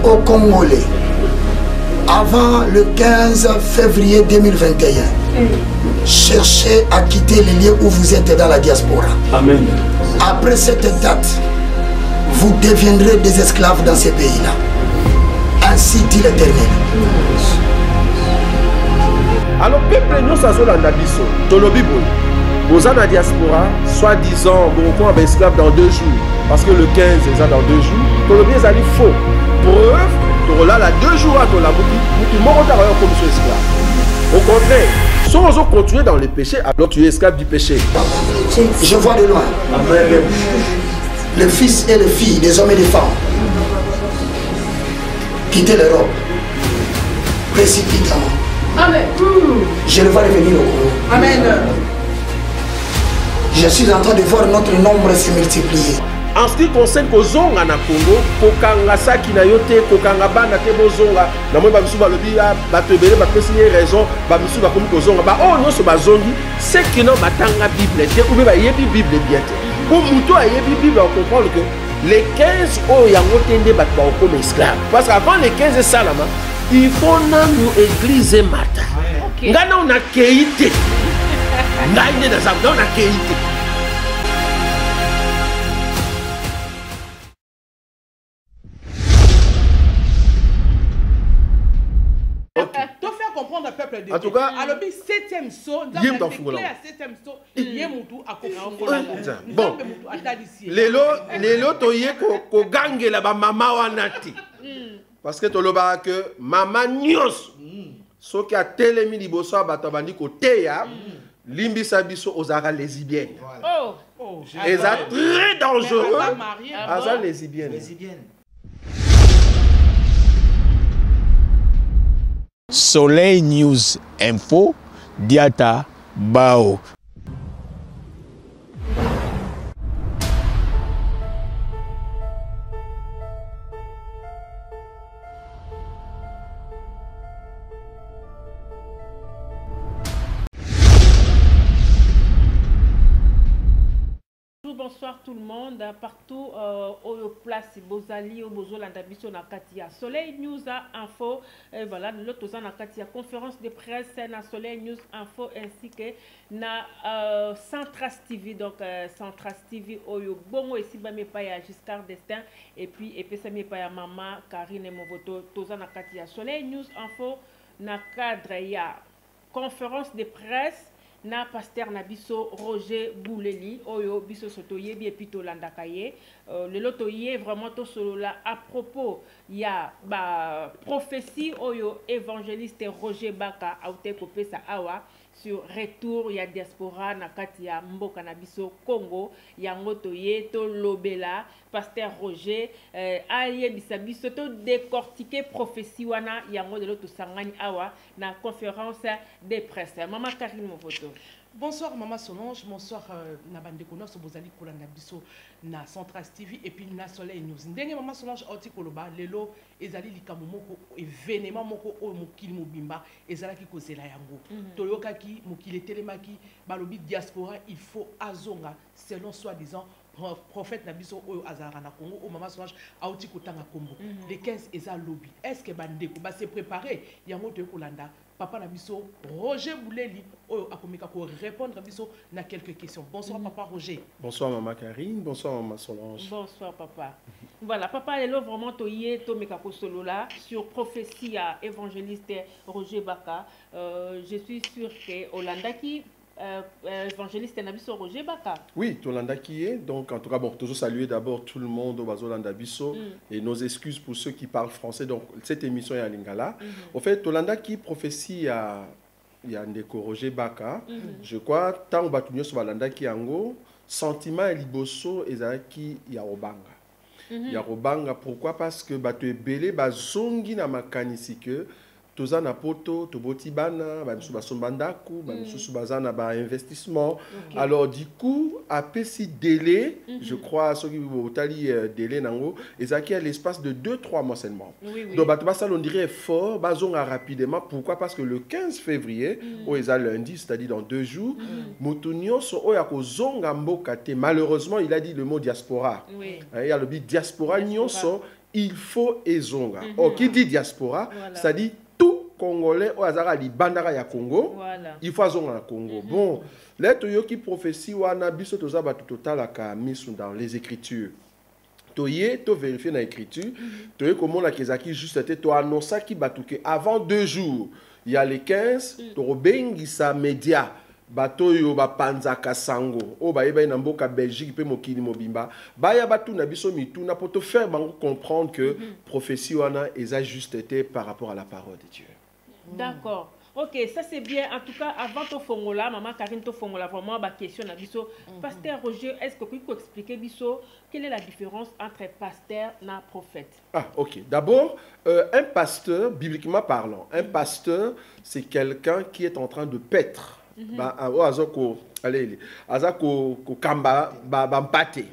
aux Congolais, avant le 15 février 2021, cherchez à quitter les lieux où vous êtes dans la diaspora. Amen. Après cette date, vous deviendrez des esclaves dans ces pays-là. Ainsi dit l'Éternel. Alors, peuple, nous sommes dans la biso. Vous êtes dans la diaspora, soi-disant, vous êtes esclaves dans 2 jours. Parce que le 15, c'est dans 2 jours. Tolobi, c'est faux. Preuve, tu as 2 jours à ton labouti, tu m'as comme esclave. Au contraire, si on continue dans le péché, alors tu es esclave du péché. Je vois de loin. Amen. Les fils et les filles, des hommes et des femmes, quitter l'Europe précipitamment. Amen. Je le vois revenir au Congo. Amen. Je suis en train de voir notre nombre se multiplier. En ce qui concerne Kozonga na Congo, Kokanga Saki na yote, Kokanga Bana te Bozonga, na moi Bamisu Balobi, Batebele, Batesini raison, Bamisu Bakomi Kozonga, oh non, ce Bazongi, c'est que non, Batanga Bible, ou bien Yebi Bible bien. Pour Mouto a Yebi Bible, on comprend que les 15 oh yango tende batba comme esclaves. Parce qu'avant les 15 salama, il faut nous église mata. Ngana on a keité. Ngana na sabda on a keité. Comprendre le peuple de Dieu. En tout cas, alors, 7e saut, nous avons avons déclaré à 7e saut, il y a moutou à bon, lelo toye ko gange la ba mama wanati. Parce que toloba que mama nyos so ki a telemi liboso bato bandi ko teya limbisa biso ozara lesbienne. Oh, et ça très dangereux. Aza lesbienne. Soleil News Info, Diata Bao. Bonsoir tout le monde, partout au place Bozali, au Bozolanda Biso na Katia. Soleil News Info, voilà, l'autre na Katia, conférence de presse na Soleil News Info ainsi que na Centras TV, donc Centras TV Oyo Bongo ici ba me paya Giscard d'Estaing et puis ça me paya Maman Karine Movoto, toza na Katia. Soleil News Info na cadre ya conférence de presse na pasteur na biso Roger Bouleli oyo biso sotoye bi epito landakaye le lotoye vraiment to solo là à propos ya ba prophétie oyo évangéliste Roger Baka aute kopesa awa sur retour ya diaspora na kati ya mboka na biso Congo yango toye to lobela pasteur Roger ayebisa biso to décortiquer prophétie wana yango de loto sangani awa na conférence de presse. Maman Karine Movoto. Bonsoir Maman Solange, bonsoir Nabandeko Noso Bozali Kolanda Biso na Centras TV et puis na Soleil News. Ndenge Maman Solange oti koloba lelo ezali likambo moko événement moko o mokili mobimba ezalaki kozela yango. Toyokaki mokili telemaki balobi diaspora il faut azonga selon soi-disant prophète Nabiso oyo azara na Congo au Maman Solange auti kotanga Congo. Les 15 eza lobby. Est-ce que bandeko ba se préparer yango to kolanda Papa Nabiso Roger Bouleli oyo akomika ko répondre Nabiso na quelques questions. Bonsoir Papa Roger. Bonsoir Maman Karine, bonsoir Maman Solange. Bonsoir Papa. Voilà, Papa lelo vraiment toye to meka ko solo là sur prophétie à évangéliste Roger Baka. Je suis sûr que Olandaki évangéliste Nabiso Roger Baka. Oui, Tolanda qui est. Donc, en tout cas, bon, toujours saluer d'abord tout le monde au Bazolanda Bisso et nos excuses pour ceux qui parlent français. Donc, cette émission est à Lingala. Au fait, Tolanda qui prophétie à Ndeko Roger Baka. Je crois, tant au Batunyo sur Balanda qui ango, sentiment et liboso et qui Yarobanga. Yarobanga, pourquoi? Parce que Batu Ebele, Bazongi na makanisi que tozana poto toboti bana bamisusu basomba ndaku bamisusu bazana ba investissement. Alors du coup après si délai je crois ceux qui botali délai nango ezaki à l'espace de 2-3 mois seulement. Donc bato basala on dirait fort bazonga rapidement. Pourquoi? Parce que le 15 février oeza lundi, c'est-à-dire dans 2 jours, moto nyonso oya kozonga mboka te. Malheureusement il a dit le mot diaspora. Il y a le diaspora nyonso il faut ezonga. Oh, qui dit diaspora, c'est-à-dire tout Congolais au hasard ali bandara ya Congo, il faut azonga na Congo. Bon, là to yoki prophétie wana biso toza ba total aka misu dans les écritures. Toye to vérifier na écriture, toye comment la kezaki juste était to annoncer ki batuke avant 2 jours. Il y a les 15, to robengisa média. Batoyo ba panzaka sango o ba yeba na mboka Belgique pe mokili mobimba ba ya batu na biso mituna pour te faire comprendre que prophétie wana eza juste été par rapport à la parole de Dieu. D'accord. Ok, ça c'est bien. En tout cas, avant de fongola, maman Karine to fongola vraiment ma question na biso. Pasteur Roger, est-ce que vous pouvez expliquer biso quelle est la différence entre pasteur et prophète? Ah, ok. D'abord, un pasteur, bibliquement parlant, un pasteur, c'est quelqu'un qui est en train de paître. Kamba bampate.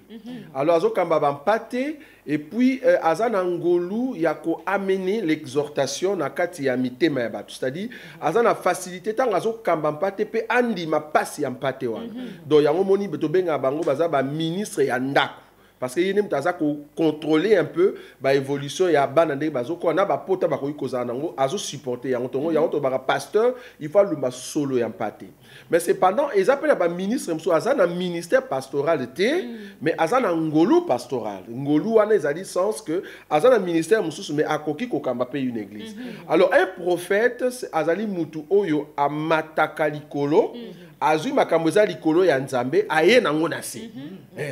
Alors azo kamba bampate et puis azana ngolu yako amener l'exhortation na kati ya mitema ya batu. C'est-à-dire azana facilité tant azo kamba bampate pe andi ma passe ya mpate wana. Donc yango moni beto benga bango baza ba ministre ya ndako. Parce que y a contrôler un peu l'évolution et abandonner bazo ko na ba pota ba ko ikoza nango azo supporter yango tongo yango to ba pasteur il faut le solo et empathie. Mais cependant ils appellent ba ministre mso azana ministère pastoral té mais azana ngolu pastoral ngolu wana ezali sens que azana ministère mso mais akoki ko kamba pe une église. Alors un prophète azali mutu oyo amataka likolo azui makambo za likolo ya nzambe aye nango na se.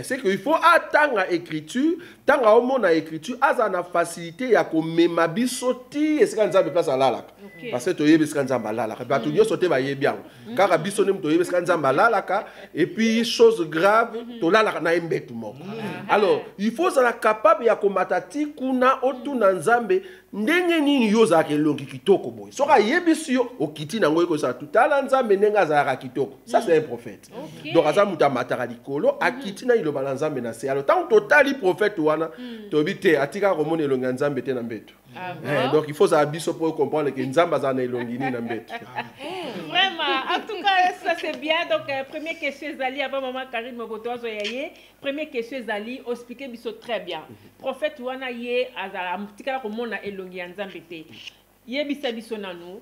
C'est que il faut attendre écriture tant à homo na écriture azana facilité ya ko mema bisoti esika nzambe place alalaka parce que toyebe esika nzambe alalaka ba tunyo sote ba yebian car biso ne toyebe esika nzambe alalaka et puis chose grave to lalaka na embetu moko. Alors il faut être capable ya komatati kuna otu na nzambe ndenge nini yoza ke longi kitoko boy soka yebisi yo okiti nango eko sa tutala nzambe nenga za kitoko. Ça c'est un prophète. Donc azamuta mataka likolo akiti na iloba na nzambe na se. Alors tant total prophète wana tobite atika komone longa nzambe te na mbeto. Donc il faut ça biso pour comprendre que nzamba za na elongi ni na mbeto. Vraiment, en tout cas ça c'est bien. Donc première question Zali avant maman Karine Mobotozo yaye, première question Zali expliquer biso très bien. Prophète wana ye azala tika komona elongi ya nzambe te. Yebisa biso nanu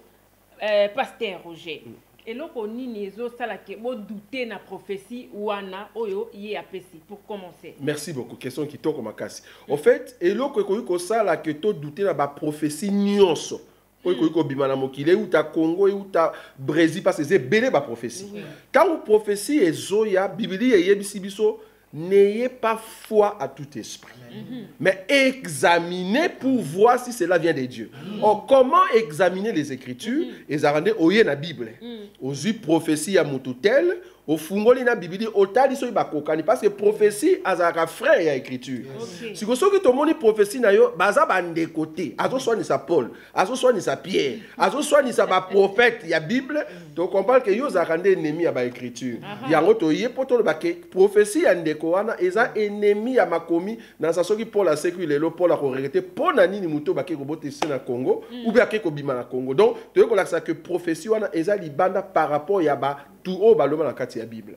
pasteur Roger. Et là, on a douter na prophétie wana oyo ye apesi pour commencer. Merci beaucoup. Question qui tombe comme casse. En fait, et là ko sala que to douter na ba prophétie nyonso. Ko bimana mokile ou ta Congo ou ta Brésil parce que c'est belé ba prophétie. Quand vous prophétie ezoya Bibli yebisi biso n'ayez pas foi à tout esprit. Mais examinez pour voir si cela vient de Dieu. Or, comment examiner les Écritures? Et ça rendait au la Bible. Aux prophéties à Moututel, au fungoli na Bible, au tali so ibakokani parce que prophétie azara frère ya Écriture. Si vous savez que tout le monde prophétie na yo, baza bande côté. Azo soit ni sa Paul, azo soit ni sa Pierre, azo soit ni sa ba prophète ya Bible. Donc on parle que yo zarande ennemi ya ba Écriture. Yango to ye poto ba ke prophétie ya ndeko wana eza ennemi ya makomi na sa soki Paul a séculer le Paul a regretté pour nani ni muto ba ke ko botese na Congo ou bien ke ko bima na Congo. Donc to ko la ça que prophétie wana eza libanda par rapport ya ba tout haut baloma na kati ya Bible.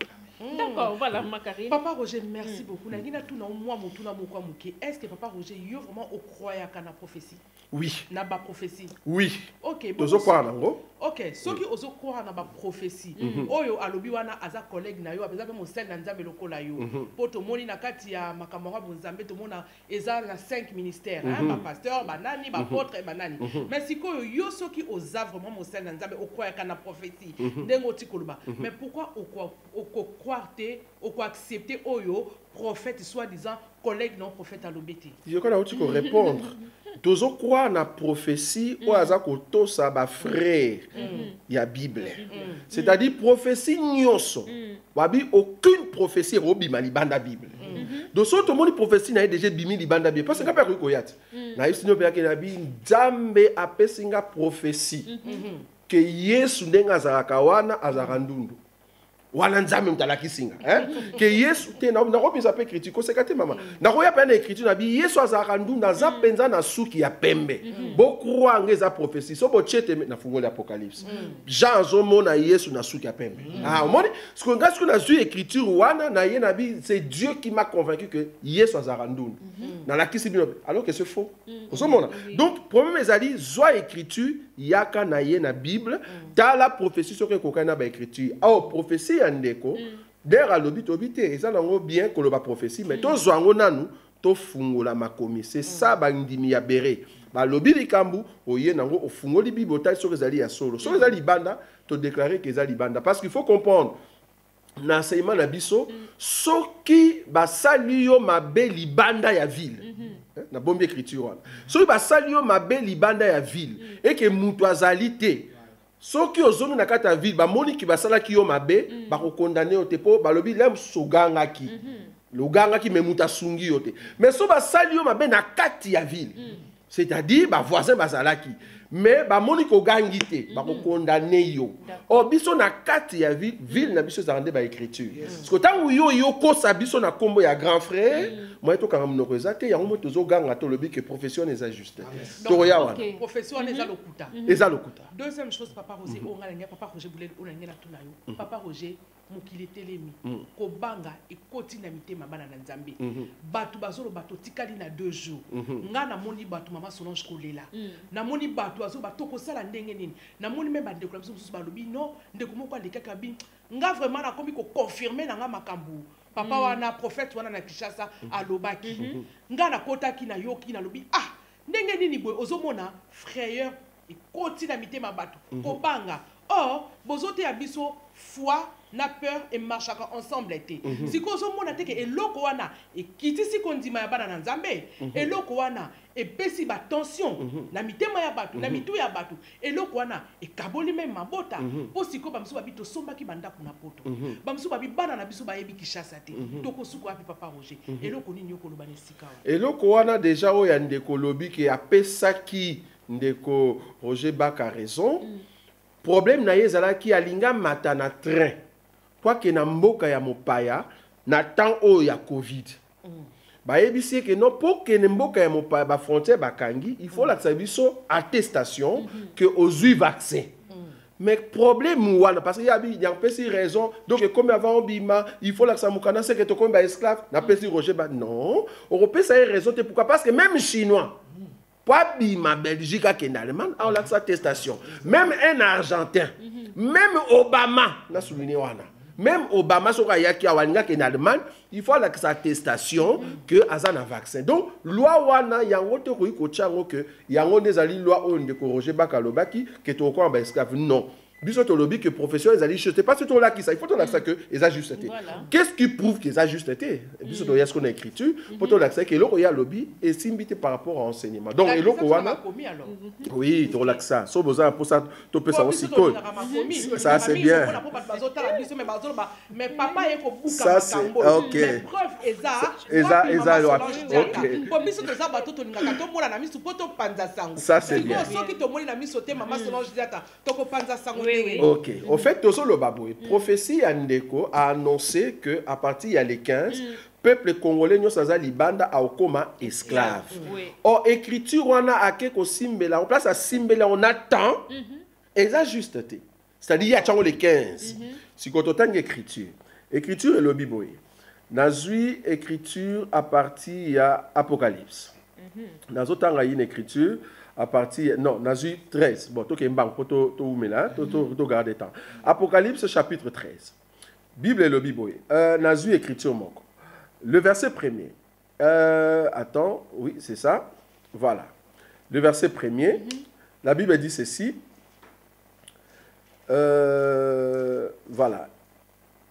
D'accord, voilà ma Karine. Papa Roger, merci beaucoup. Nagina tout na moi mutuna mukwa muke. Est-ce que Papa Roger yo vraiment au croya kana prophétie? Oui. Na ba prophétie. Oui. OK. Tozo kwa nango. OK, soki ozo kwa na ba prophétie. Oyo alobi wana aza collègue na yo, aza pe mo sel na nzambe lokola yo. Poto moni na kati ya makamwa bo nzambe to mona eza na 5 ministères, hein, ba pasteur, ba nani, ba apôtre, ba nani. Mais siko yo soki oza vraiment mo sel na nzambe o croya kana prophétie. Ndengo tikoloba. Mais pourquoi o croire ou quoi accepter oyo prophète soi-disant collègue non prophète à l'obété. Je crois que tu peux répondre. Tozo croire na prophétie ou aza ko to sa ba frère ya Bible. C'est-à-dire prophétie nyonso. Wabi aucune prophétie robi malibanda Bible. donc so to moni prophétie na déjà bimi libanda bien parce que ka pe ko yati na isino pe na bi nzambe apesinga prophétie que Yesu ndenga azalaka wana azalaka ndundu wana nzambe mutalaki singa que Yesu te na kopesa pe critique c'est kate mama na koya pe na écriture na bi Yesu azalaka ndundu aza penza na suki ya pembe bo croire ngeza prophétie so bo chete na fungo l'Apocalypse Jean zo mona Yesu na suki ya pembe ah omoni ce qu'on gagne na zu écriture wana na ye na bi c'est Dieu qui m'a convaincu que Yesu azalaka ndundu na la kisi bino alors que c'est faux osomona donc problème ezali zo écriture yaka na ye na Bible ta la prophétie sur que kokana ba écriture ah prophétie ndeko der alobi tobite eza nango bien ko loba prophétie mais to zwango nanu to fungola makomi c'est ça bandimi ya bere ba lobi likambu oye nango ofungoli bible sur ezali ya solo sur ezali banda to déclarer que ezali banda parce qu'il faut comprendre na enseignement na biso soki basali yo mabe libanda ya ville na bombe écriture wana soki basali yo mabe libanda ya ville et que mutu azali te soki ozongi na kati ya ville bamoni ki basalaki yo mabe bakokondane yo te po balobi lem sogangaki logangaki me mutu asungi yo te mais so basali yo mabe na kati ya ville c'est-à-dire bavoisin bazalaki mais bamoni kogangi te bakokondane yo o biso na kati ya ville na biso ezalande ba écriture parce que tango yo kosa biso na kombo ya grand frère moi to kanga mnoko ezate yango mo tozoganga to lobi que profession eza juste to ya wana profession eza lokuta eza lokuta deuxième chose papa Roger ongalenga papa Roger boulel onanga na tuna yo papa Roger mokili telemi kobanga ekoti na mitema bana na nzambe batu bazolo bato tikali na 2 jours nga na moni batu mama Solange kolela na moni batu azo bato ko sala ndenge nini na moni même bande ko biso balobi non ndeko moko alekaka bi nga vraiment na komi ko confirmer na nga makambu papa wana prophète wana na Kinshasa alobaki nga na kotaki na yoki na lobi ah ndenge nini boy ozomona frayeur ekoti na mitema batu kobanga or bozote ya biso foi na peur et marchaka ensemble été si ko zo mona te ke eloko wana e kitisi kondima ya bana na nzambe eloko wana e pesi ba tension na mitema ya batu na mitu ya batu eloko wana e kaboli même mabota po siko ba msuba bito somba ki banda kuna poto ba msuba bi bana na biso ba yebi Kinshasa te toko suko api papa Roger eloko nini yoko loba nesika eloko wana déjà o ya ndeko lobi ke apesa ki ndeko Roger Baka raison problème na yezala ki alinga mata na train kwa ke na mboka ya mopaya na temps o ya covid ba yebisi ke non pour que mboka ya mopaya ba frontière bakangi il faut la biso attestation que ozui vaccin mais problème wana parce que y a pesi raison donc comme avant bima il faut la samukana c'est que to comme ba esclave na pesi Roger ba non européen ça raison te pourquoi parce que même chinois pas bima Belgique à Allemagne on a sa attestation même un argentin même Obama na souligné wana même Obama sera yaki awalinga en Allemagne il faut la attestation que azana vaccin donc loi wana yango te ko ichango que yango nezali loi on de Roger Baka lobaki que to ko ba esclave non biso to lobby que profession ezali juste pas surtout là qui ça il faut to ça que les ajustés qu'est-ce qui prouve qu'ils ajustés biso to yasko na écriture pour to ça que loko ya lobby et simbité par rapport à enseignement donc eloko wana oui to ça so besoin pour ça to peut ça aussi code ça c'est bien mais papa yeko buka makambo mais preuve eza OK pour biso to za bato to ngaka to mona na misu poto panza sango ça c'est bien soki to moni na miso te mama Solange diata to ko panza sango. Ok. En fait, Tozo le Baboué, prophétie Andeko a annoncé que à partir il les 15, peuple congolais nous saza libanda a okoma esclave. Or écriture on a quelque simbela, on place à simbela on attend exacteté. C'est-à-dire il y a chango les 15. Si quand on tang écriture, écriture est le biboé. Nazui écriture à partir il y a Apocalypse. Nazotanga une écriture à partir non Nazui 13 bon to kembang poto to umela to garder temps Apocalypse chapitre 13 Bible et le Bible Nazui écriture moko le verset premier attends oui c'est ça voilà le verset premier la Bible dit ceci voilà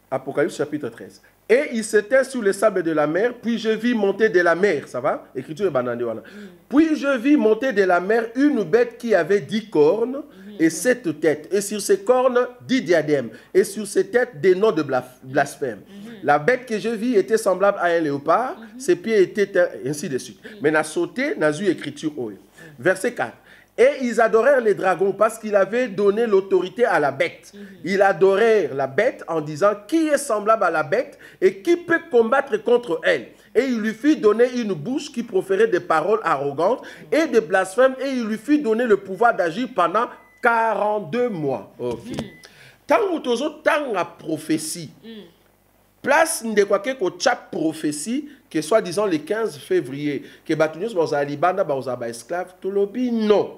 Apocalypse chapitre 13 Et il s'éteint sur les sables de la mer, puis je vis monter de la mer, ça va? Écriture est banane. Puis je vis monter de la mer une bête qui avait 10 cornes et 7 têtes, et sur ses cornes 10 diadèmes, et sur ses têtes des noms de blasphème. La bête que je vis était semblable à un léopard, ses pieds étaient ainsi de suite. Mais n'a sauté, n'a eu écriture. Verset 4. Et ils adorèrent les dragons parce qu'il avait donné l'autorité à la bête. Ils adorèrent la bête en disant qui est semblable à la bête et qui peut combattre contre elle. Et il lui fit donner une bouche qui proférait des paroles arrogantes et des blasphèmes, et il lui fit donner le pouvoir d'agir pendant 42 mois. Tant que la prophétie, place de quoi que chaque prophétie, que soit disant le 15 février, que Batunius va libanda ba esclave, tout le non.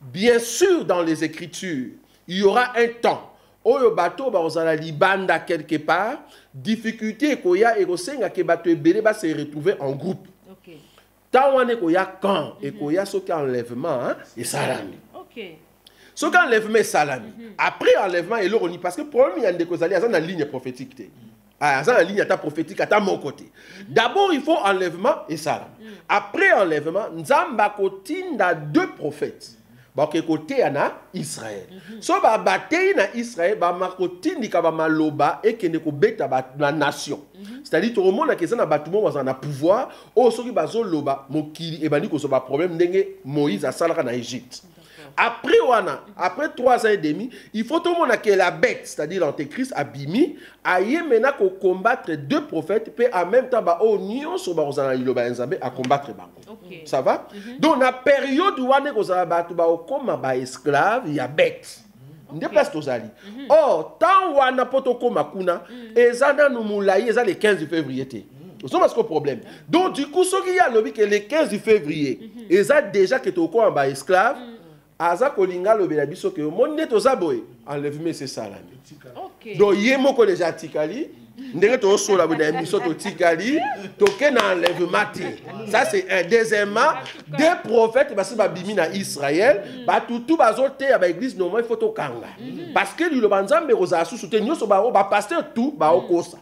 Bien sûr, dans les Écritures, il y aura un temps où le bateau va libanda quelque part, difficulté qu'il y a et que bateau va se retrouver en groupe. Tant qu'il y a quand et qu'il y a ce enlèvement et salami. Ce enlèvement et salami. Après enlèvement et l'oroni, parce que le problème il y a des causes, il y a une ligne prophétique. La ligne prophétique à mon côté. D'abord, il faut enlèvement et salam. Après enlèvement, Nzamba kotinda 2 prophètes. Parce que côté na Israël. So ba bataille na Israël, ba makotindi ka ba maloba et que ne ko beta la nation. C'est-à-dire tout le monde qui est na batumo wa na pouvoir, o soki bazo loba mokili e bani ko so ba problème ndenge Moïse a salaka na Égypte. Après, après 3 ans et demi, il faut tout le monde que la bête, c'est-à-dire l'antéchrist, Abimi, aille maintenant combattre 2 prophètes, puis en même temps, à combattre. Ça va? Donc, la période où on a esclave, il y a bête. Or, tant où on a potokomakuna, et ça nous moulaye, ça le 15 février. C'est parce que problème. Donc, du coup, ce qu'il y a le 15 février, et ça déjà que tu as esclave, aza kolinga lobela biso ke monde toza boye enlèvement c'est ça là. Donc yemo ko déjà tikali ndenge to sola boye biso to tikali to ke na enlèvement te. Ça c'est un. Deuxièmement, 2 prophètes basi ba bimi na Israël ba tutu bazote ya ba église normal il faut to kanga. Parce que le banzambe roza sous te nyoso ba pasteur tout ba okosa.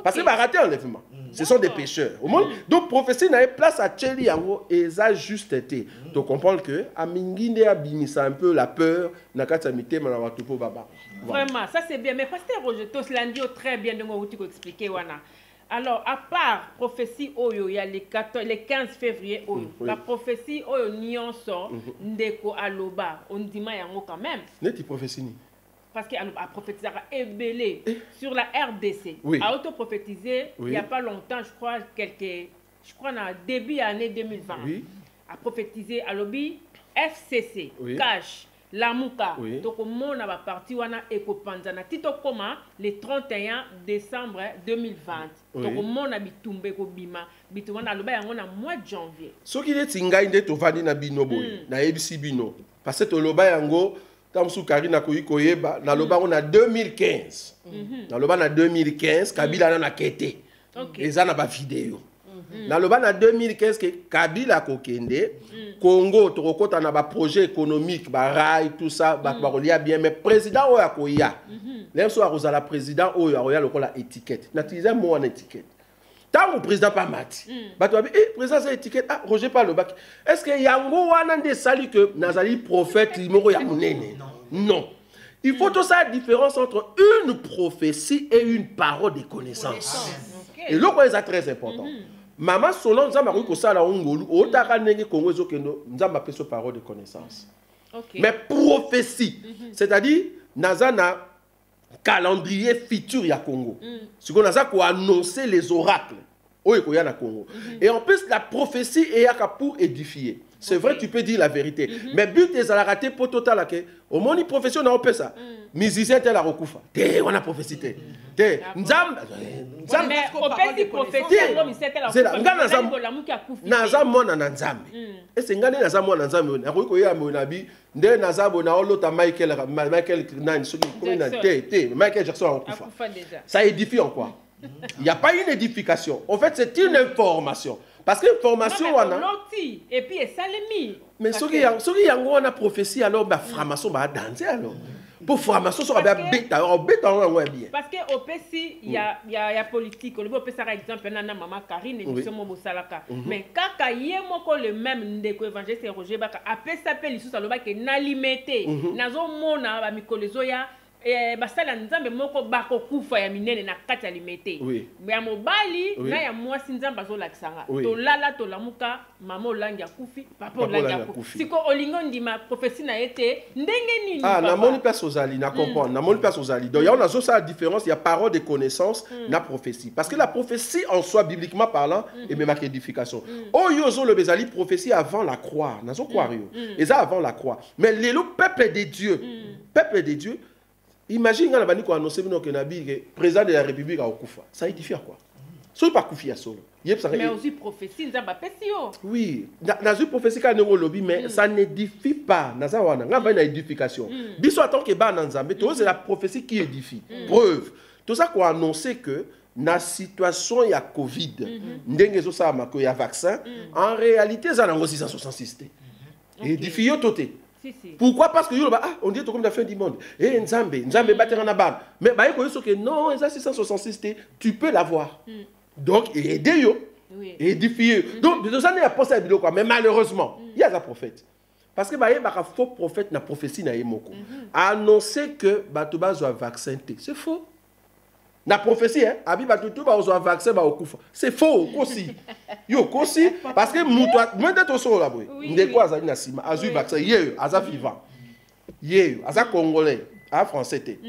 Parce que ba raté enlèvement. Ce sont des pécheurs. Donc, prophétie n'a pas place à Tcheli Yango et ça juste été. Donc, on comprend que Aminginde a binissa un peu la peur. Vraiment, ça c'est bien. Mais pasteur Roger, tout cela dit très bien de moi expliquer wana. Alors, à part prophétie Oyo, il y a les 15 février Oyo. La prophétie Oyo Nyonso, Ndeko Aloba, on dit Yango quand même. N'est-ce prophétie ni? Parce qu'elle a prophétisé Ebélé sur la RDC. A auto-prophétisé il n'y a pas longtemps, je crois dans début année 2020. A prophétisé à l'obbi FCC, Cash, Lamouka. Donc au monde a parti wana ekopanzana tito koma le 31 décembre 2020. Donc au monde a bitumbe ko bima bitumana loba yango na mois de janvier. Ce qui est tinga inde to vandi na bino boy na ebisi bino parce que to loba yango Tamsou Karina Koyeba, na loba on a 2015. Na loba na 2015, Kabila na kete. Et ça n'a pas vidéo. Na loba na 2015 que Kabila kokende, Congo tokota na ba projet économique, ba rail tout ça, ba kolia bien mais président oya koya. L'aime so a président oya koya lokola étiquette. Na utilisé mot en étiquette. Tant le président pas mati. Président c'est étiquette. Ah, Roger pas le bac. Est-ce que yango wana nde sali que nazali prophète limoko ya munene? Non. Il faut tout ça la différence entre une prophétie et une parole de connaissance. Et là quoi c'est très important. Maman selon nzamba ko sala ngolu otaka ndenge Congo ezokendo nzamba peso parole de connaissance. Mais prophétie, c'est-à-dire nazana calendrier futur ya Congo. Ce qu'on a ça pour annoncer les oracles au Congo. Et en plus la prophétie est pour édifier. C'est vrai, tu peux dire la vérité. Mais but est à rater pour total que au moins une profession n'a pas ça. Musicien tel la recouffa. On a prophétie. Nzam mais opesi prophétie non c'est tel la Nazamona Nzambe. Et c'est ngane Nazamona Nzambe. Na ko ya monabi nde Nazabo na olota Michael Nan Michael Jackson a recouffa. Ça édifie en quoi? Il n'y a pas une édification. En fait, c'est une information. Parce que l'information, on a. Et puis, ça l'est mis. Mais ce qui y a une prophétie, alors, la franc-maçon va danser alors. pour formation sur la bêta bien. Parce que au PC il y a politique. Le PC par exemple nana maman Karine émission mo salaka. Mais kaka yemoko le même ndeko évangéliste Roger Baka après s'appelle sous saloba que na limité. Nazo mona ba mikolezo ya basala nzambe moko bako kufa ya minene na kati ya limete ya mobali na ya mwasi nzambe azolakisanga tolala tolamuka mama olangi akufi papa olangi akufi siko olingo ndima prophétie na ete ndenge nini na moni place ozali na comprendre na moni place ozali donc ya on a ça la différence il y a parole de connaissance na prophétie parce que la prophétie en soi bibliquement parlant et même avec édification oyo zo le bezali prophétie avant la croix nazo croire yo et ça avant la croix mais le peuple de Dieu imagine quand on a annoncé que le président de la République a okufa. Ça édifie à quoi? Ce n'est pas koufi à solo. Mais aussi prophétie, oui, dans une prophétie quand on lobby, mais ça n'édifie pas. Dans une édification. Biso attend que ba nanzambe, c'est la prophétie qui édifie. Preuve. Tout ça qu'on a annoncé que dans la situation il y a Covid, ndenge zo sa mako ya vaccin, en réalité ça n'a pas 666. Édifie toté. Pourquoi? Parce que on dit comme la fin du monde. Et Nzambe battre na ban. Mais que non, ça 666 tu peux l'avoir. Donc aider yo, édifier. Donc de ça n'est pas ça quoi, mais malheureusement, il y a un prophète. Parce que un faux prophète na prophétie na yemoko. Annoncer que batuba zo vaccin c'est faux. La prophétie, abi batutu ba zo vaccin ba okufa. C'est faux aussi. Yo aussi parce que moi d'être au là boy. Ndeko azali na sima, azu vaccin yeyo, aza vivant. Yeyo, aza congolais, a français té.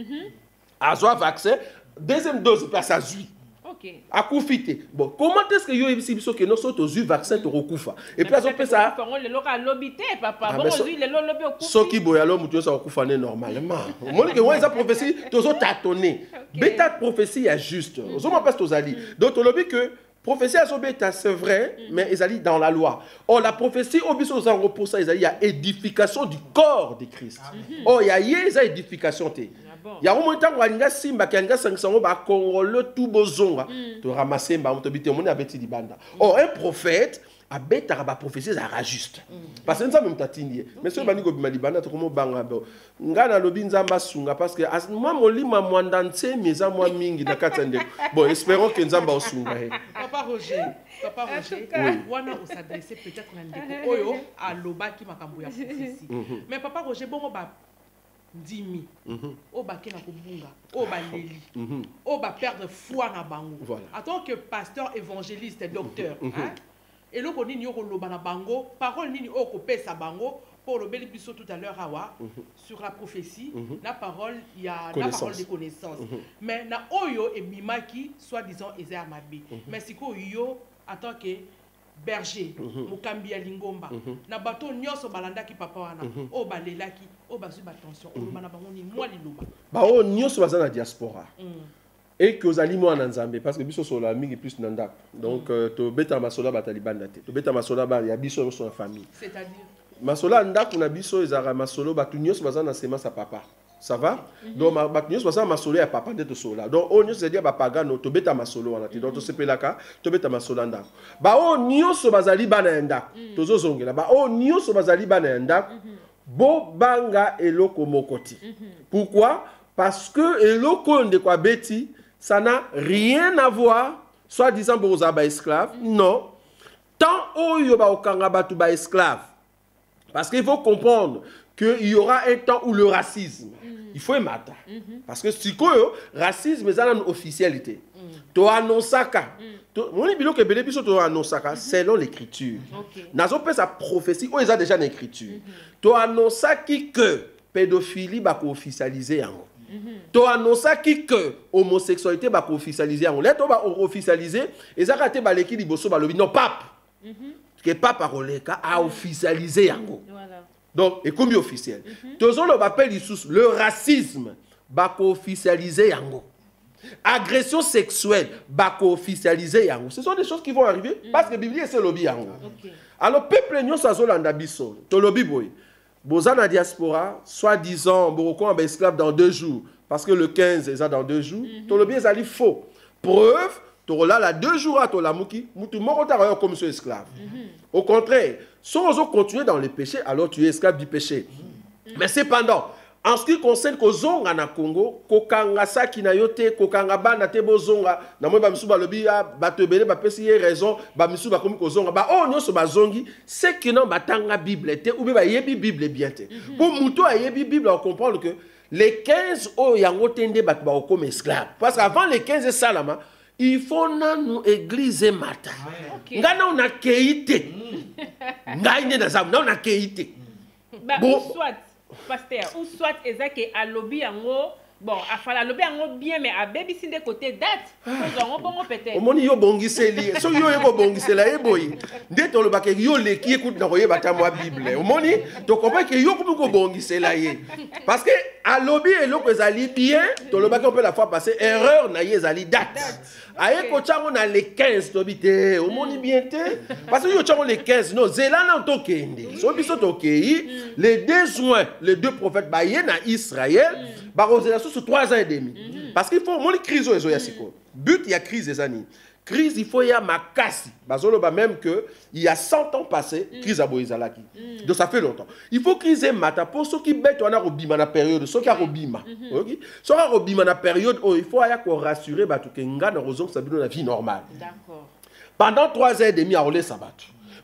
Azu vaccin, deuxième dose place azu. OK. Akufite. Bon, comment est-ce que yo ici biso que nous sommes aux vaccin to okufa. Et puis azo pesa le local lobité papa. Bon aujourd'hui le lobby okufa. Soki boyalo mutu sa okufa normalement. Moi que moi eza prophétie tozo tâtonner. Bêta prophétie est juste. Ozo m'appelle tozali. Donc to lobby que prophétie azobeta c'est vrai mais ils allaient dans la loi. Or la prophétie obiso za repos ça il y a édification du corps de Christ. Oh il y a édification té. Il y a un moment où il y a simba qui a 500 ba kongolo tout bozonga to ramasser ba motobité moni abeti di banda. Or un prophète a bêta ba prophétie ça juste. Parce que ça même tatindi. Mais ce bani go bima di banda to komo banga bo. Ngana lobi nzamba sunga parce que moi molima mwandantse meza mwa mingi na katande. Bon, espérons que nzamba osunga he. Papa Roger, wana on s'adresser peut-être à ndeko oyo a lobaki makambo ya prophétie. Mais papa Roger bongo ba Dimi, o ba kena kobunga, o ba leli, o ba perdre foi na bango. En tant que pasteur, évangéliste, docteur, et le koni ni oko loba na bango, parole ni o ko pesa bango pour le bel biso tout à l'heure awa sur la prophétie, la parole il y a la parole de connaissance. Mais na oyo e bimaki soi-disant Ezer Mabi. Mais siko yo en tant que berger, mukambi ya lingomba, na bato nyonso balanda ki papa wana, o balelaki, o bazu attention, o lobana bango ni moi liloba. Ba o nyonso baza na diaspora. Et que ozali mo na Nzambe parce que biso sola mingi plus nanda. Donc to beta masola batalibanda te. To beta masola ba ya biso so na famille. C'est-à-dire masola ndako na biso ezara masolo batu nyonso baza na semence à papa. Ça va? Donc batu nyonso baza masolo ya papa nde to sola. Donc o nyonso c'est-à-dire ba pagano to beta masolo wana te. Donc to sepelaka to beta masola ndako. Ba o nyonso bazali bana ndako. Tozo zongela ba o nyonso bazali bana ndako. Bo banga eloko mokoti. Pourquoi? Parce que eloko nde kwa beti ça n'a rien à voir soit disant boza ba esclave. Non. Tant oyo ba okanga batu ba esclave. Parce qu'il faut comprendre qu'il y aura un temps où le racisme, il faut mater. Parce que si le racisme est une officialité, tu annonces ça. Selon l'écriture. Dans sa prophétie, on a déjà l'écriture. Tu annonces que pédophilie va officialiser. Tu annonces que homosexualité va officialiser. Là, tu vas officialiser. Et ça, tu vas l'équipe de non, pape. Que Papa Roleka a officialisé yango. Voilà. Donc, et combien officiel? Toujours le appel le racisme va officialiser yango. Agression sexuelle va officialiser yango. Ce sont des choses qui vont arriver parce que la Bible c'est lobby yango. Alors peuple nyo sa zolanda biso, to lobby boy. Bozana diaspora, soi-disant boroko en esclave dans 2 jours parce que le 15 est dans 2 jours. To lobby est faux. Preuve Torola la 2 jours à Tolamuki, mutu moko ta comme ce esclave. Au contraire, si on continue dans le péché, alors tu es esclave du péché. Mais cependant, En ce qui concerne kozonga na Congo, kokanga saki na yote, kokanga bana te bozonga, na moi ba misu ba lobi bato ebele ba pesi raison, ba misu ba komi kozonga, ba oh nyonso bazongi, c'est que non batanga Bible te ou ba yebi Bible bien te. Pour muto a yebi Bible on comprend que les 15 o yango tende bat ba comme esclave. Parce qu'avant les 15 salama, il faut na nous église mata. Ngana on a keite. Ngaine na zamu, na on a keite. Bon, soit pasteur ou soit ezake a lobby yango bon afala lobby yango bien mais a baby sinde côté date ko bongo peut-être omoni yo bongiseli so yo yeko bongisela eboyi nde to lobaka yo leki écoute na koyeba ta moi Bible omoni to comprends que yo ko bongisela ye parce que a lobby eloko ezali bien to lobaka on peut la fois passer erreur na ye ezali date aye ko chango na les 15 to bité omoni bien te parce que yo chango les 15 non zela na to kende so biso to kei les 2 juin les 2 prophètes ba ye na Israël ba rozela sur 3 ans et demi parce qu'il faut mon crise au yasiko but il y a crise des années crise il faut y a makasi bazolo ba même que il y a 100 ans passé crise a boizalaki donc ça fait longtemps il faut crise mata pour ceux qui bête on a robima na période ceux qui a robima OK ceux qui a robima na période oh il faut y a ko rassurer ba tout que nga na rozon ça bino la vie normale d'accord pendant 3 ans et demi à rouler sabat.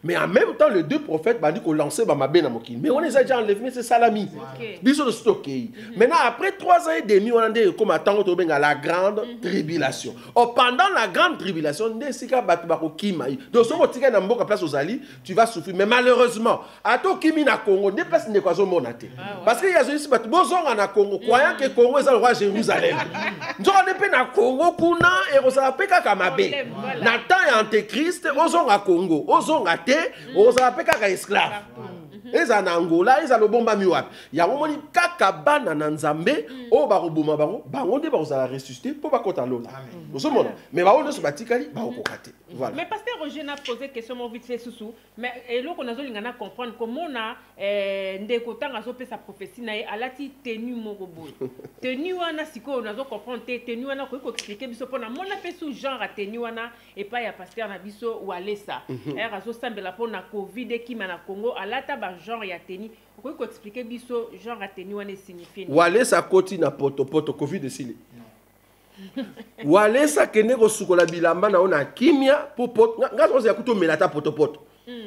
Mais en même temps, les 2 prophètes m'ont dit qu'on lançait Bamabé na Mokin. Mais on les a déjà enlevés, mais c'est salami. Biso de stocké. Maintenant, après 3 ans et demi, on a dit comme attendre à la grande tribulation. Or, pendant la grande tribulation, on a dit que donc, si on a une place aux alliés, tu vas souffrir. Mais malheureusement, à tout Kimi na Congo, ne passe pas de monate. Parce qu'il y a des gens qui ont Congo, croyant que Congo est le roi Jérusalem. Nous avons des na Congo, Kuna, et on s'appelle Kakamabe. Nathan et Antéchrist, on a Congo, on a on s'appelle kaka esclave. Ils en Angola, ils ont le bomba miwap. Il y a un moment kaka bana na Nzambe, o barobuma bango, bango de ba ressusciter pour pas kota lola. Nous sommes là. Mais ba on se batikali, ba ko kate. Voilà. Mais pasteur Roger n'a posé question mon vite fait sous. Mais là qu'on a zo lingana comprendre comment on a ndeko tanga zo pe sa prophétie na alati tenu moko boy. Tenu wana siko on a zo comprendre tenu wana ko expliquer biso pona mona pe sous genre tenu wana et pas ya pasteur na biso ou alesa. Era zo sambela pona Covid qui na Congo alata ba genre ya tenu. Ko expliquer biso genre tenu wana signifie. Ou alesa koti na poto Covid de sili. Walesa kene ko sukola bilamba na ona kimia pour pot ngazo ya kuto melata potopoto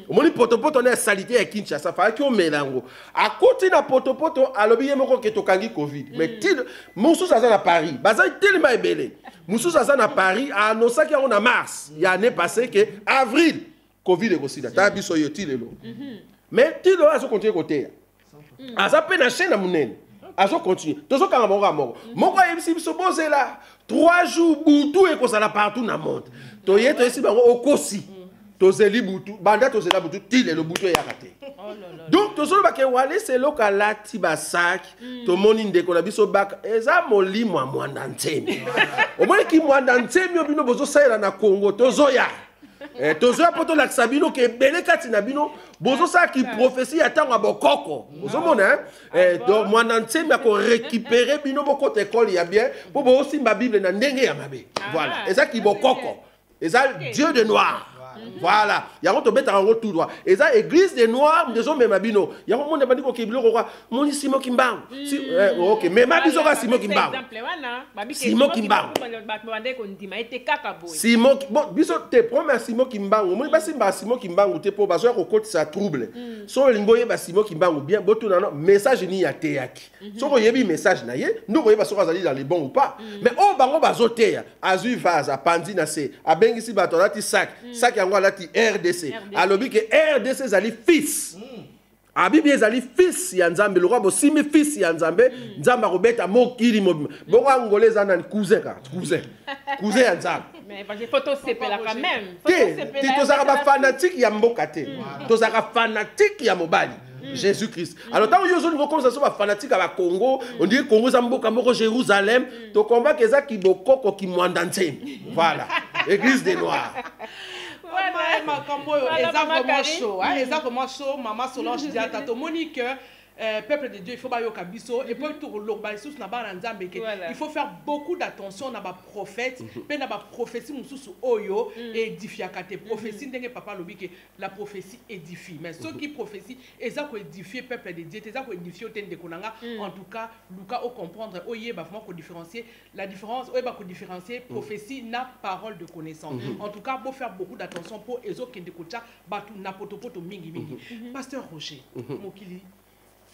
omoni potopoto na salité ya Kinshasa fa ki o melango a koti na potopoto alobi yemoko ke tokangi Covid mais til musu sa na Paris baza tellement ebele musu sa na Paris a annoncé que on a mars il y a année passée que avril Covid ko sida ta biso yo tilelo mais tilo aso continuer côté aza pe na chaîne munene azo continue tozo kanga moko yebisi biso bozela 3 jours butu et ça partout dans le monde to yeto ici bango okosi to zeli butu banda to zela butu tile le butu ya raté donc to solo ba ke wale c'est lokalati ba sac to moni ndeko na biso baka eza molimo a mwanda ntemi o moni ki mwanda ntemi obino bozo saela na Congo tozoya tozoya poto la sabino ke bele kati na bino bozo sa ki prophétie atanga bokoko bozo mona donc mwanda ntemi ko récupérer bino boko te école ya bien pour bo aussi ma Bible na ndenge ya mabe voilà et ça ki bokoko et ça Dieu de noir. Voilà, il y a un peu de tout droit. Et ça, église des noirs, des hommes, mais il y a un monde qui est mon Simon Kimbang. Ok, mais ma biso ka Simon Kimbang. Simon Kimbang. Simon, bon, biso te promets Simon Kimbang. Mon pas Simon Kimbang ou te pour baso ko côté ça trouble. So lingoye ba Simon Kimbang ou bien boto na message ni ya teyaki. So ko yebi message na ye, nous ko yeba so azali dans les bons ou pas. Mais oh bango bazo teya, azu vase, apandi na se, abengisi bato lati sac yango lati RDC. Alobi que RDC zali fils. A Bible zali fils ya Nzambe, le roi bo simi fils ya Nzambe, Nzamba robeta mokili mo. Bongo angolais ana cousin ya Nzambe. Mais j'ai photo sepela quand même. Ti tozaka ba fanatique ya mboka te. Tozaka fanatique ya mobali. Jésus-Christ. Alors tant que vous avez comme ça sont fanatiques à la Congo, on dit Congo zamboka moko Jérusalem, to combat que ça qui bokoko qui mwandante. Voilà. Église des Noirs. Voilà, exactement chaud, exactement chaud, maman Solange Diata, to Monique peuple de Dieu, il faut pas yoka biso et puis tout l'urbanisme na ba nzambe ke il faut faire beaucoup d'attention na ba prophète pe na ba prophétie mususu oyo édifiaka te prophétie ndenge papa lobi ke la prophétie édifie mais ceux qui prophétie eza ko édifier peuple de Dieu eza ko édifier otende konanga en tout cas Luka au comprendre oye ba vraiment ko différencier la différence oye ba ko différencier prophétie na parole de connaissance en tout cas faut faire beaucoup d'attention pour ezo kende kocha batu na potopoto mingi pasteur Roger mokili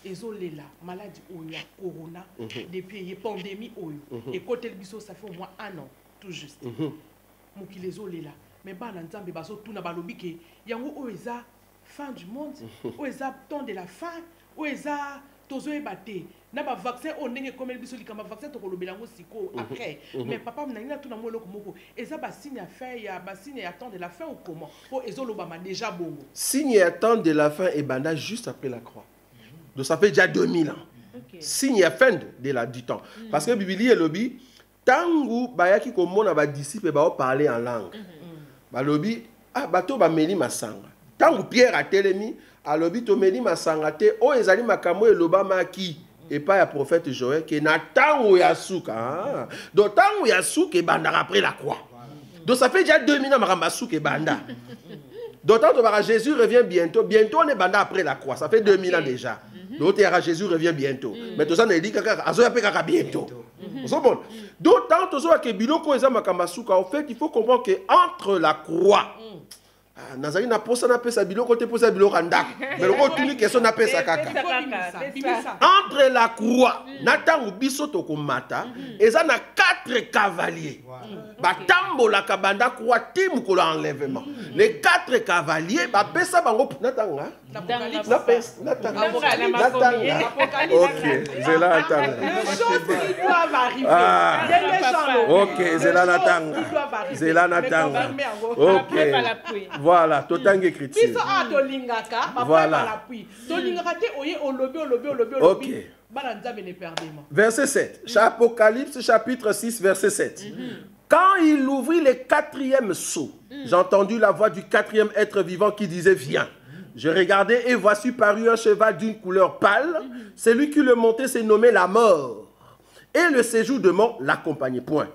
ezolela maladie oyo ya corona depuis la pandémie oyo et côté biso ça fait au moins 1 an tout juste mokili ezolela mais bana nzambe bazo tuna balobi ke yango oyo eza fin du monde oyo eza temps de la fin oyo eza tozoyeba te na ba vaccin o ndenge komeli biso likamba vaccin to kolobela ngo siko après mais papa mnangina tuna mo eloko moko eza ba signe à fin ya ba signe ya temps de la fin ou comment po ezoloba ma déjà bongo signe ya temps de la fin et banda juste après la croix. Donc ça fait déjà 2000 ans. Signe à fin du temps. Parce que Bible est lobby, tangu bayaki komona ba disciple ba parler en langue. Ba lobby bato ba meli masanga. Tangu Pierre a telemi, a lobby to meli masanga te o ezali makambo eloba maki et pas ya prophète Joël que na tangu ya suka. Donc tangu ya suka banda après la croix. Donc ça fait déjà 2000 ans makamba suka banda. D'autant que Jésus revient bientôt. Bientôt, on est banda après la croix. Ça fait 2000 ans déjà. D'autant que Jésus revient bientôt. Mais tout ça, on dit que bientôt. D'autant que Biloko et Zamakambasuka, en fait, il faut comprendre qu'entre la croix, Nazari n'a pas ça, n'a pas ça, Biloko, t'es pas ça, Biloko, Randa. Mais le mot, tu dis que ça n'a pas ça, caca. Entre la croix, Nathan ou Bisoto Komata, et ça n'a 4 cavaliers. Batambo la kabanda croix tim ko l'enlèvement. Les 4 cavaliers, ba pesa bango Nathan. Ok, c'est là Nathan. Les choses qui doivent arriver. Ok, c'est là Nathan. C'est là Nathan. Ok. Voilà, totangue écriture. Biso a tolingaka, voilà. Tolingaka te oye olobi. Ok. Ne verset 7. Apocalypse chapitre 6, verset 7. Quand il ouvrit le 4e sceau, j'ai entendu la voix du 4e être vivant qui disait « Viens ». Je regardais et voici paru un cheval d'une couleur pâle. Celui qui le montait s'est nommé la mort. Et le séjour de mort l'accompagnait. Point.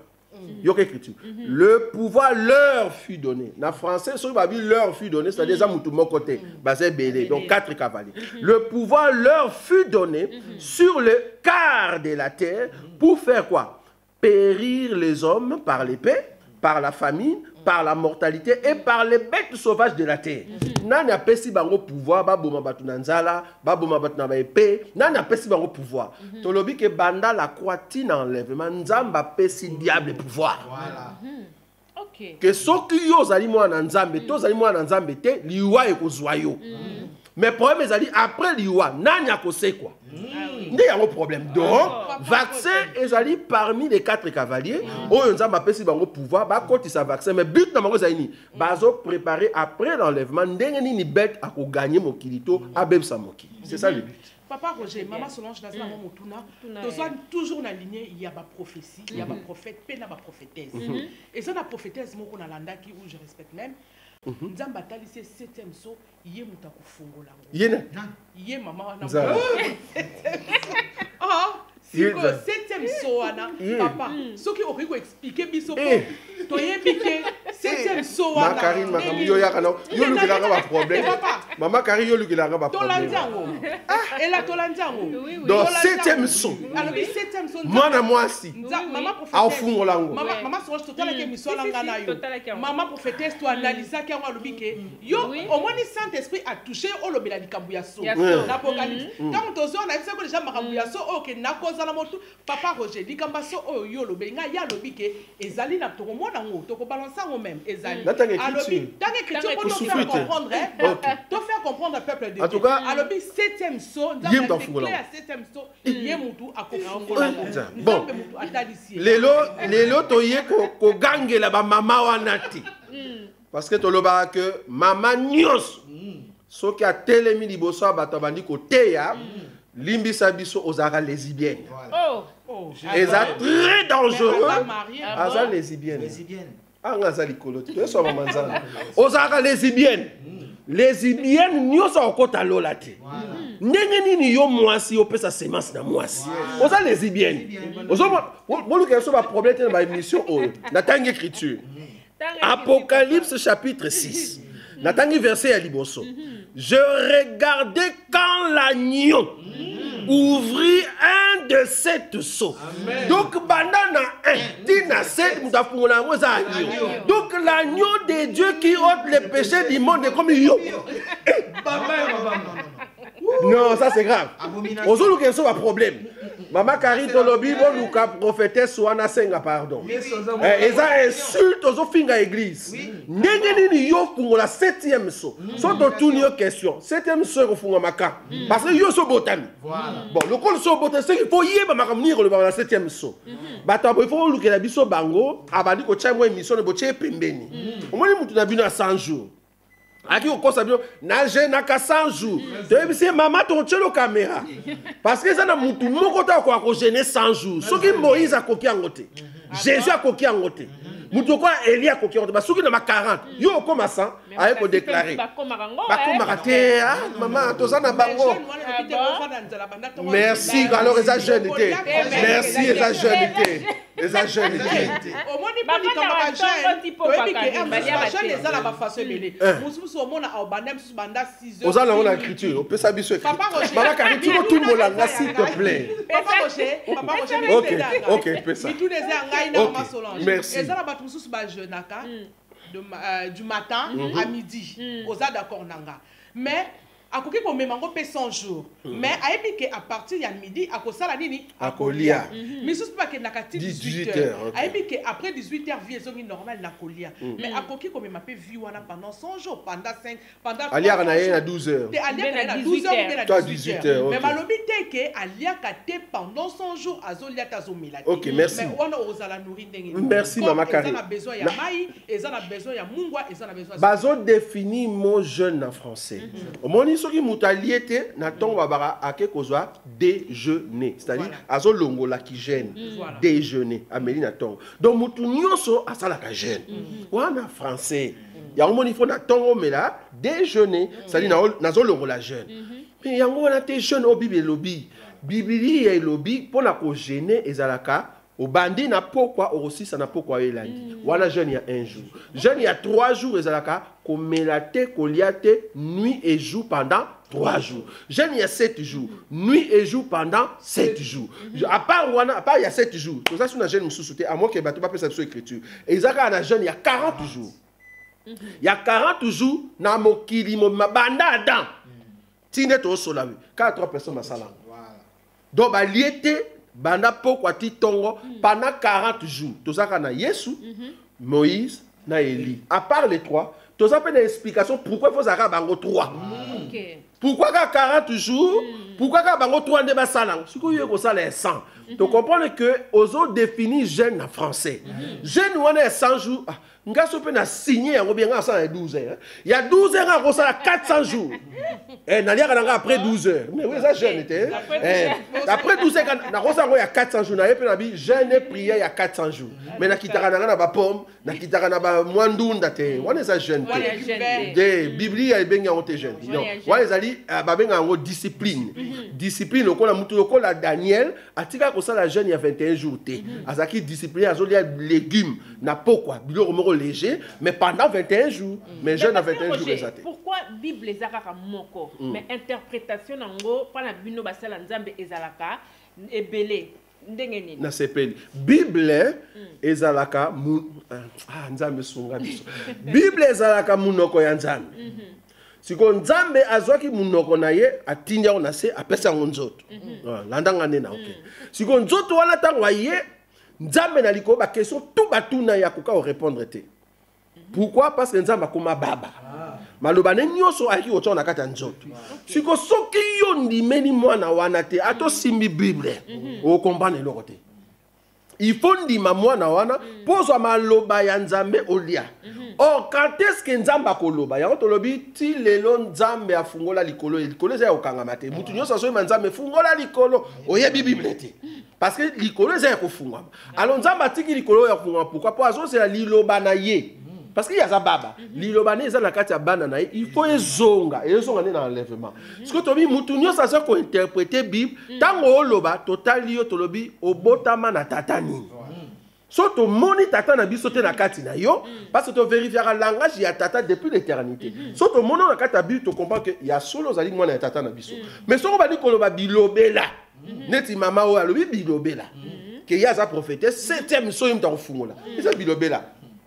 Écriture. Le pouvoir leur fut donné. En français, sur la Bible, leur fut donné, c'est-à-dire ça, tout mon côté. Basé Bélé, donc 4 cavaliers. Le pouvoir leur fut donné sur le quart de la terre pour faire quoi? Périr les hommes par l'épée, par la famine, par la mortalité et par les bêtes sauvages de la terre. Nana pesi bango pouvoir, baboma batu nanzala, baboma batu na épée, nana pesi bango pouvoir. Tolobi ke banda la croatine enlèvement, nzamba pesi diable pouvoir. Voilà. OK. Que soki yo zali mwana nzambe, to zali mwana nzambe te, liwa ekozwa yo. Mais problème ezali après liwa, nanya kose quoi. Il y a un problème. Donc, vaccin ezali parmi les 4 cavaliers. On a pesi bango pouvoir, ba koti sa vaccin mais but na bango zaini. Bazo préparer après l'enlèvement ndenge ni bête à ko gagner mokilito abebsa mokili. C'est ça le but. Papa Roger, maman Solange dans la motuna, toujours na lignée il y a ba prophétie, il y a ba prophète, pe na ba prophétesse. Et ça la prophétesse moko na landa qui où je respecte même. Nzamba talisi 7e saut yé muta kufungola. Yé maman na. Ah, si ko 7e saut ana papa. Ce qui aurait expliquer biso to yé piqué 7e saut ana. Karine makambo yo yakana yo lukila ba problème. Maman Karine yo lukila ba problème. Tolandiango. Ah, elle a tolandiango. Donc 7e saut. Alors 7e saut. Moi si. Maman prophétesse. Au fungolango. Maman Solange totala ke misola ngana yo. Maman prophétesse to analyser ke ngo lobike. Yo au moins ni Saint-Esprit a touché au lobela likambu ya so. L'Apocalypse. Quand on a vu ça que déjà makambu ya so OK na koza la motu papa Roger likamba so o yo lobenga ya lobike ezali na to mona ngo to ko balancer ngo même ezali. Alobi dans écriture pour te faire comprendre te faire comprendre le peuple de Dieu. En tout cas alobi 7e saut dans le clair 7e saut yé mutu akofungola. Bon. Lelo toye ko gangela ba mama wanati. Parce que toloba que mama nyos soki a telemi liboso bato bandi ko teya limbisa biso ozara lesbienne. Oh, et ça très dangereux. Aza lesbienne. Ah ngaza likolo. Tu so mama nzana. Ozara lesbienne. Lesbienne nyoso okota lola te. ndenge nini yo mwasi opesa semence na mwasi oza lesbienne ozomoluka so ba problème te na ba émission oyo natangi écriture Apocalypse chapitre 6 natangi verset ya liboso je regardais quand l'agneau ouvrit un de sept seaux. Donc, banana 1, dina 7, donc l'agneau de Dieu qui ôte les péchés du monde est comme yo. Non, ça c'est grave. Aujourd'hui, il y a un problème. Maman Carito Lobi, bon, Luka prophétesse Wana Senga, pardon. Et ça insulte aux finga église. N'engeni yo pour la 7e saut. Sont autour de question. 7e saut au fond maka. Parce que yo so botami. Bon, le col so botami, c'est qu'il faut y aller ma venir le la 7e saut. Bata il faut luka la biso bango, abandi ko tcha mo émission de boche pembeni. Au moins mutu na bino à 100 jours. Aki okosa bino na je na ka 100 jours. Tu sais maman ton tchelo caméra. Parce que ça na mutu moko ta ko gêner 100 jours. Soki Moïse a koki angote. Jésus a koki angote. Mutu ko Élie a koki angote. Ba soki na ma 40. Yo koma 100 a ko déclarer. Ba koma te maman to ça na bango. Merci alors les jeunes étaient. Merci les jeunes étaient. Les agents étaient. Au moins ni pas ni comme jeune les ala ba façon belé. Mususu au monde au bandem sous banda 6 heures. Aux ala on a écriture, on peut s'habiller écriture. Maman Carito tout le monde là s'il te plaît. Papa Rocher. OK, peut ça. Ni tous les ngai na ma Solange. Merci. Les ala ba mususu ba jeune aka du matin à midi. Aux ala d'accord nanga. Mais à quoi qu'on met mango pe 100 jours mais à épique à partir de midi à quoi ça la nini à colia mais ce pas que na 18h à épique après 18h vie est normal na colia mais à quoi qu'on met ma pe vie wana pendant 100 jours pendant 5 pendant alia na à 12h te alia na 12h ou na 18h mais malobi te que alia kate pendant 100 jours azolia tazomila OK merci mais on a osala nourrir ndenge merci maman Carito ils ont besoin ya mai ils ont besoin ya mungwa ils ont besoin bazo définir mot jeune en français au moni soki mutaliete na tongo babara ake kozwa déjeuner c'est-à-dire azo longola ki jeune déjeuner ameli na tongo donc mutu nyonso asala ka jeune wana français ya moni fo na tongo mela déjeuner c'est-à-dire nazo longola jeune mais yango wana te jeune o bible lobby bibili ya lobby pona ko jeûner ezalaka au bandi na pourquoi au aussi ça n'a pourquoi il a dit voilà jeune il y a 1 jour jeune il y a 3 jours ezalaka ko melate ko liate nuit et jour pendant 3 jours jeune il y a 7 jours nuit et jour pendant 7 jours à part il y a 7 jours tout ça sur na jeune mususuté à moins que bato ba pesa sur écriture ezalaka na jeune il y a 40 jours il y a 40 jours na mokili mo mabanda adam tine to solawi 4 personnes masala voilà donc ba liete banda pourquoi ti tongo pendant 40 jours tout ça kana Yesu Moïse na Élie à part les 3 tout ça peut une explication pourquoi il faut zaka bango 3 OK pourquoi 40 jours pourquoi bango 3 nde basalang siko yo ko sala 100 tu comprends que ozo définir jeune en français jeune on est 100 jours ngaso pe na signer yango bien nga 112 heures il y a 12 heures ko sala 400 jours et na liaka nga après 12 heures mais oui ça jeune était après 12 heures na ko sala il y a 400 jours na yepe na bi jeune prière il y a 400 jours mais na kitaka na ba pomme na kitaka na ba mwandunda te on est ça jeune de biblia ya benga on te jeune non on les ali ba benga ngo discipline discipline okola mutu okola Daniel atika ko sala jeune il y a 21 jours te azaki discipline azolia légumes na pourquoi biloko léger mais pendant 21 jours mais jeune à 21 jours exact pourquoi bible ezalaka moko mais interprétation nango pana bino basala nzambe ezalaka ebele ndenge nini na sepeli bible ezalaka nzambe sunga biso bible ezalaka munoko ya nzambe siko nzambe azwaki munoko na ye atindia ona se apesa nzoto landanga nena okay siko nzoto wana tango ye nzambe na liko ba question tout batuna ya koka répondre te pourquoi parce que nzambe akoma baba maloba ne nyoso aki ocho na kata nzoto siko soki yo ndimeni mwana wana te ato simbi bible o comprendre loko te il faut ndima mwana wana pozwa maloba ya nzambe olia or quand est-ce que nzambe akoloba ya otolobi ti lelo nzambe afungola likolo za okanga mate mutu nyoso so nzambe fungola likolo oyebi bible te parce que likolo za kofungwa alors nzambe atiki likolo ya kofungwa pourquoi po azo c'est liloba na ye parce qu'il y a ça baba lilobane eza na kati ya bana na il faut ezonga dans enlèvement ce que tobi mutu nyonso aza ko interpréter Bible tango oloba totali yo tolobi obotama na tata nini so to moni tata na biso te na kati na yo parce que to vérifiera langage ya tata depuis l'éternité so to moni na kati ya Bible to comprend que ya solo zali mwana ya tata na biso mais so ko ba di koloba bilobela neti mama o alobi bilobela que y a sa prophétesse septième so yimta kofungola eza bilobela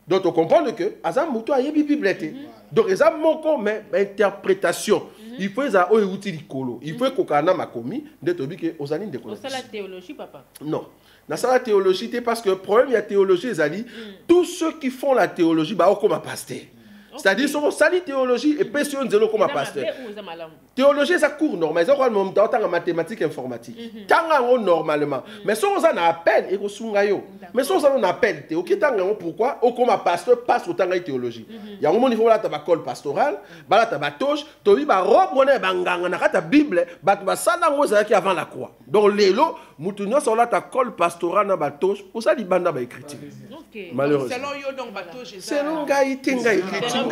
donc on comprend que aza mutu ayebi Bible te donc eza moko mais interprétation il faut ça o euti likolo il faut kokana makomi nde tobi ke ozali ndeko na la théologie papa non na la théologie parce que le problème il y a théologie ezali tous ceux qui font la théologie ba o comme pasteur. C'est-à-dire que sali théologie et personne zélo comme pasteur. Théologie c'est cours normal, c'est quoi le temps en mathématiques informatique. Tant normalement, mais si on en appelle et qu'on sungayo. Mais si on en appelle, t'es OK tant pourquoi au comme pasteur passe au temps de théologie. Il y a un moment niveau là ta col pastoral, ba là ta batoche, tobi ba robe moné banganga na ta Bible, ba tu ba sala ngoza qui avant la croix. Donc lelo mutunyo sur là ta col pastoral na batoche, pour ça li banda ba écriture. Malheureusement. Selon yo donc batoche ça. Selon gaï tinga écriture.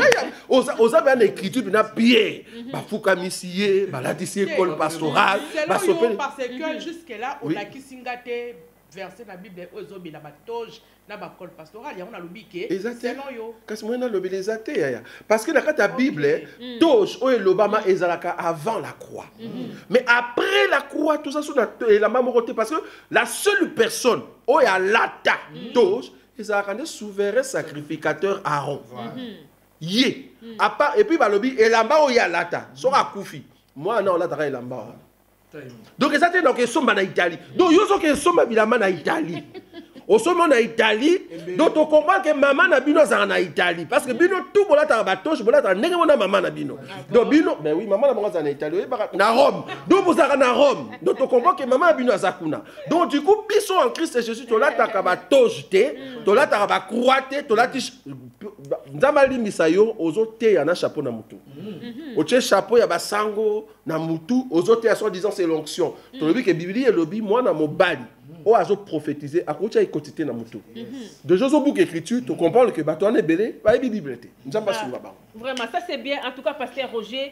Oza bien écriture bien Pierre bafuka misier balatisi école pastorale parce que jusque là on a kisingate verset la Bible ozobi na batoge na ba école pastorale ya on a lobike selon yo kasi moi na lobi les athées parce que dans la Bible toge o elobama ezalaka avant la croix mais après la croix tout ça sur la mamoroté parce que la seule personne o ya lata toge ezalaka ne souverain sacrificateur Aaron Yé. Et puis, balobi, elamba o ya lata. Sora koufi. Moi, non, là, t'as elamba. Donc, ça, c'est donc, ils sont en Italie. Donc, ils sont en Italie. Au sommet en Italie, donc on comprend que maman n'a bino en Italie. Parce que bino tout bon là t'as bateau, bon là t'as n'est pas maman n'a bino. Donc bino, mais oui maman n'a pas en Italie, na Rome. Donc vous avez na Rome. Donc on comprend que maman a bino à Zakuna. Donc du coup, biso en Christ Jésus, tu là t'as bateau jeté, tu là t'as croité, tu là tu Nzamali misayo, aux autres y a un chapeau na mutu. Au chapeau y a basango na mutu, aux autres à soi disant c'est l'onction. Tu le dis que Bible est lobby moi na mon bali. O azo prophétiser à côté quotité na mutu. De Josué book écriture, tu comprends que bateau est belé, ba Bible té. Nzamba sur baba. Vraiment ça c'est bien en tout cas pasteur Roger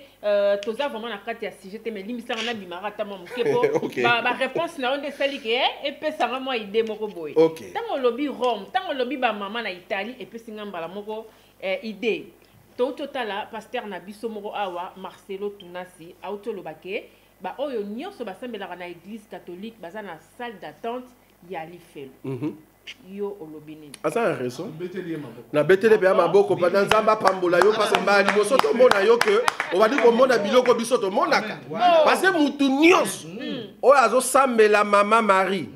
toza vraiment na kati ya sujet mais limisa na bimara ta mom kepo ba réponse na on de sali ke et pe ça vraiment idée moko boy. Tant on lobby Rome, tant on lobby ba maman na Italie et pe singa mbala moko idée. To total pasteur na biso moko awa Marcelo Tunasi auto lobake ba oyo nyonso basambelaka na église catholique baza na salle d'attente ya lifelo yo olobini asa raison na betele pe maboko pa nzamba pambola yo parce que mbali boso to mona yo que on va dire ko mona biloko biso to monaka parce que mutu nyonso oyo azo sambela mama Marie.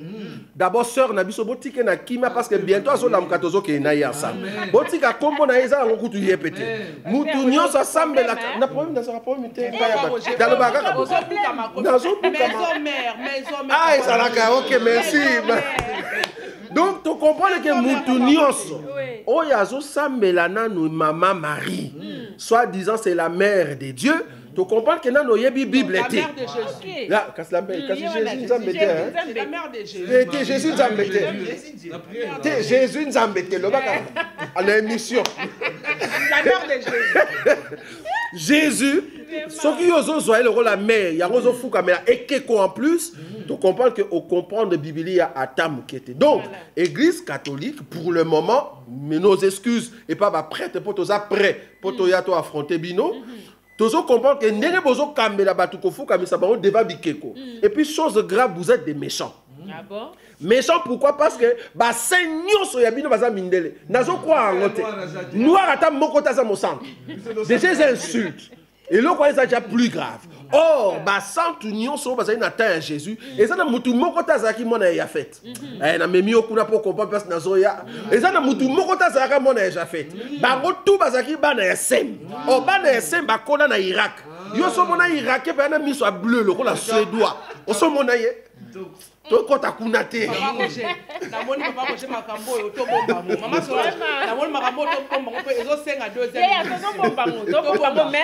D'abord sœur na biso botike na kima parce que bientôt azo la mkatozo ke na ya ensemble. Botika kombo na eza ngo kutu yepete. Mutu nyonso sambela na problème na ça problème te ba ya dans le bagaka. Maison mère. Ah ça la OK merci. Donc tu comprends que mutu nyonso oyo azo sambela nanu mama Marie. Soit disant c'est la mère de Dieu. Tu comprends que dans la Bible la mère de Jésus. Là, quand Jésus nous a mis, la mère de Jésus. Jésus nous a mis. Jésus nous a mis. Le bac à l'émission. La mère de Jésus. Jésus, ce qui osent le rôle la mère, il y a osé fou caméra et que en plus, tu comprends que au comprendre de Bible il y a Atam qui était. Donc, Église catholique pour le moment, mais nos excuses et pas prête pour tous après pour toi affronter Bino. Tous comprendre que n'est pas camé la batuko fou comme ça va débat bikeko. Et puis chose grave, vous êtes des méchants. Ah bon? Méchants pourquoi? Parce que bah seigneur so yabino baza mindele. Nazo quoi en ngote. Noir ata moko taza mo centre. Des insultes. Et là quoi c'est déjà plus grave. Or bah sans union so baza na ta Jésus et ça na mutu moko taza ki mona ya fait. Eh na memi okuna pour comprendre parce nazo ya. Et ça na mutu moko taza ka mona ya fait. Ba tout baza ki bana ya sem. Oh bana ya sem ba kona na Irak. Yo so mona Irak pe na miso bleu le ko la suédois. O so mona ye. To kota kuna te. Na moni papa ko chema kambo yo to bomba mo. Mama so na moni makambo to bomba ko ezo senga deuxième. To bomba mo, to bomba mo mais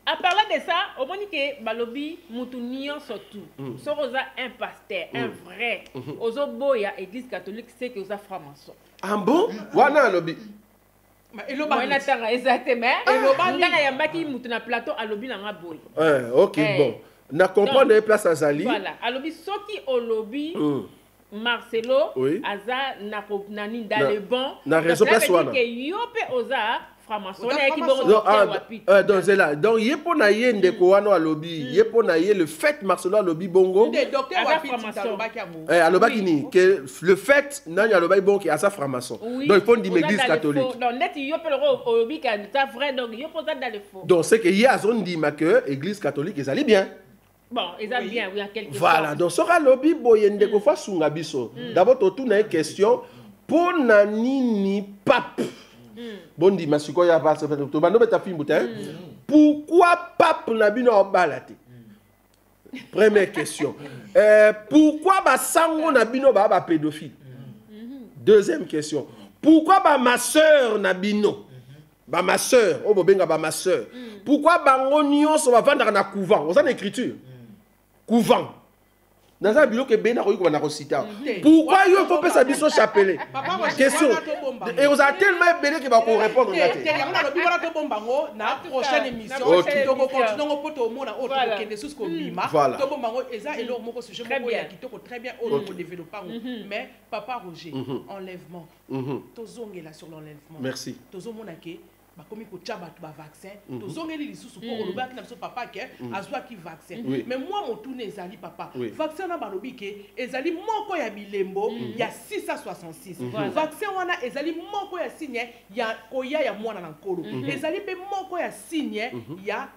à parler de ça, au moment que balobi mutunio surtout, so oza un pasteur, un vrai, ozo boya église catholique c'est que oza franc-maçon. Ah bon? Wana lobi. exactement. Yambaki mutuna plateau à lobby na boy. OK, bon. Na comprendre les places à Zali. Voilà, à lobby soki au lobby Marcelo aza nani dans le bon. Na raison place wana. Que yope oza franc-maçon qui donc c'est là. Donc yepo na ye ndeko wana à lobby, yepo na ye le fait Marcelo à lobby bongo. Docteur franc-maçon. Alobaki ni que le fait nani à lobby bongo qui a sa franc-maçon. Donc il faut une église catholique. Donc net yope le lobby qui est vrai donc yopo dans le faux. Donc c'est que hier on dit que église catholique ils allaient bien. Bon, ils ont bien, oui, en quelque sorte. Voilà, donc sera lobby boyende ko fa sunga biso. D'abord tout na question pour nani pape. Bon dit masiko ya pas to bando beta film boutin. Pourquoi pape na bino obalate? Première question. Pourquoi ba sango na bino ba pédophile? Deuxième question. Pourquoi ba ma sœur na bino? Ba ma sœur, oh bobenga ba ma sœur. Pourquoi bango nyonso ba vendre na couvent? On a écriture. Couvent. Dans un bureau que ben a citer. Pourquoi il faut pas s'habiller chapelet? Question. Et on a tellement belé qu'il va répondre. Na prochaine émission, donc on continue au poto mona autre que des sous bima. To bombango eza et leur moko sujet moko ya kitoko très bien au niveau développement. Mais papa Roger, enlèvement. Tozongela sur l'enlèvement. Merci. Tozomona ke bakomi ko tchaba ba vaccin. Tozongeli lisusu pour oloba ki na biso papa ke azwa ki vaccin. Mais moi mon tourne ezali papa. Vaccin na balobi ke ezali moko ya bilembo ya 666. Vaccin wana ezali moko ya signe ya koya ya mwana na nkolo. Ezali pe moko ya signe ya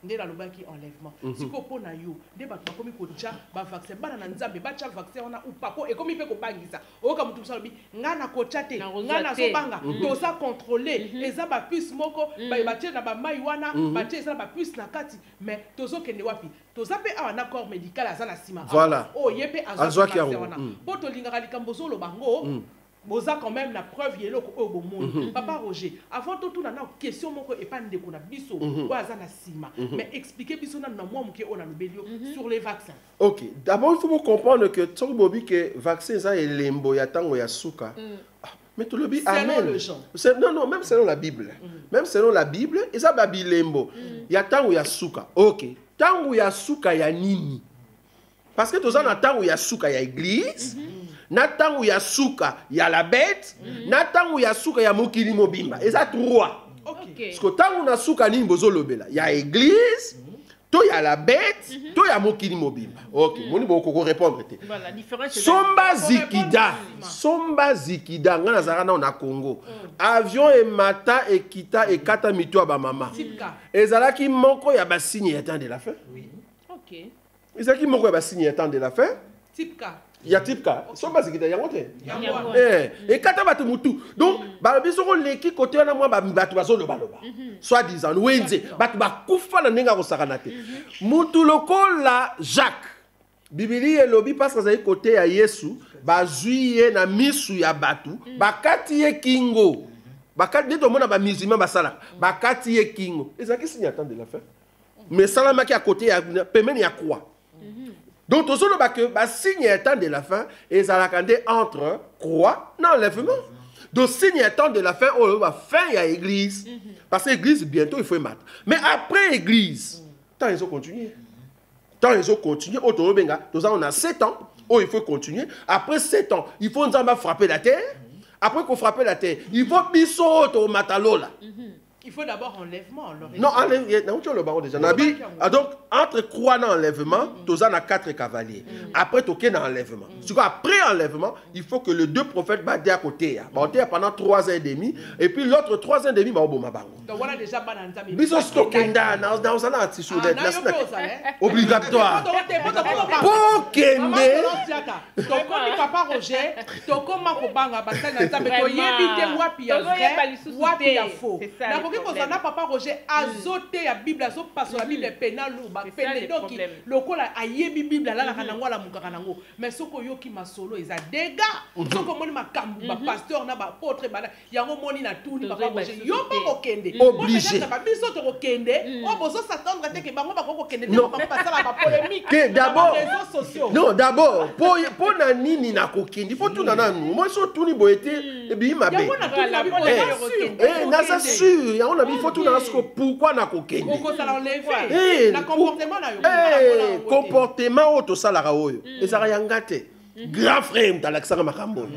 ndela lobaki enlèvement. Siko pona yo de bato bakomi ko tcha ba vaccin bana na nzambe ba tcha vaccin wana upako ekomi pe ko bangisa. Oka mutu salobi ngana ko tcha te ngana so banga toza contrôler eza ba puce moko ba tche na ba mai wana ba tche eza ba puce na kati mais tozo kende wapi toza pe a un accord médical azana sima. Voilà. Oh yepe azwa vaccin wana. Poto lingaka likambozo lo bango. Boza quand même la preuve yelo ko obo monde. Papa Roger, avant tout na question moko epande ko na biso ou azana sima. Mais expliquez biso na moi muke ona lobelio sur les vaccins. OK, d'abord il faut comprendre que tout bobi que vaccin ça est lembo ya tango ya suka. Mais tout le bi amen. Non, même selon la Bible. Même selon la Bible, ça babi lembo. Ya tango ya suka. OK. Tango ya suka ya nini? Parce que tous en tango ya suka ya église. Na tango ya suka ya la bête, na tango ya suka ya mokili mobimba. Et ça trois. Parce que tango na suka ni mbozo lobela. Ya église, to ya la bête, to ya mokili mobimba. OK, moni boko ko répondre te. Voilà, différence. Somba zikida ngana zarana na Congo. Avion et mata et kita et kata mitwa ba mama. Ezalaki moko ya ba signe ya temps de la fin. Oui. OK. Ezalaki moko ya ba signe ya temps de la fin. Tipka. Il y a type cas, sont basiques d'ailleurs. Et quand tu as mutu, donc biso ko leki côté na moi batu bazo loba loba. Soit disant wenze, batu ba kufa na nenga ko sakanate. Mutu lokola Jacques. Biblia elobi parce que ça côté ya Yesu, bazui na misu ya batu, bakati ye kingo. Bakati de mona ba musulman basala, bakati ye kingo. Ezaki signe attend de la fin. Mais salama qui à côté ya pemeni ya quoi? Donc, tout ça, le signe étant de la fin, et ça a entre croix et enlèvement. Donc, signe étant de la fin, on va fin à l'église. Parce que l'église, bientôt, il faut mettre. Mais après l'église, tant ils ont continué. Tant ils ont continué, on a 7 ans, il faut continuer. Après 7 ans, il faut nous frapper la terre. Après qu'on frappe la terre, il faut biso au matalola. Il faut d'abord enlèvement. Non, enlèvement déjà. Donc, entre croix et enlèvement, tu as 4 cavaliers. Après, tu as enlèvement. Après enlèvement, il faut que les 2 prophètes battent à côté. Pendant 3 ans et demi. Et puis l'autre 3 ans et demi, donc voilà déjà obligatoire. Pour Kende. Papa Roger, tu comment banga basana nzambe to yebi te wapi ya vrai, wapi ya faux. okoki kozana papa Roger azote ya Bible azopasola Bible pena luba pene donc lokola ayebi Bible alalaka nango alamukaka nango mais soko yoki masolo eza dega soko moni makambu ba pasteur na ba apôtre bana yango moni na tuni papa Roger yo ba kokende obligé ba biso to kokende o bozo s'attendre te ke bango ba kokende te ba pasala ba polémique que d'abord réseaux sociaux non d'abord pour na nini na kokende faut tout nana moi so tuni boete et bi mabe nasa sûr ya on a il faut tout na sko pourquoi na kokende oko sala enlever na comportement na yo comportement auto sala ka oyo ezaka yanga te grand frère mtalakisaka makambo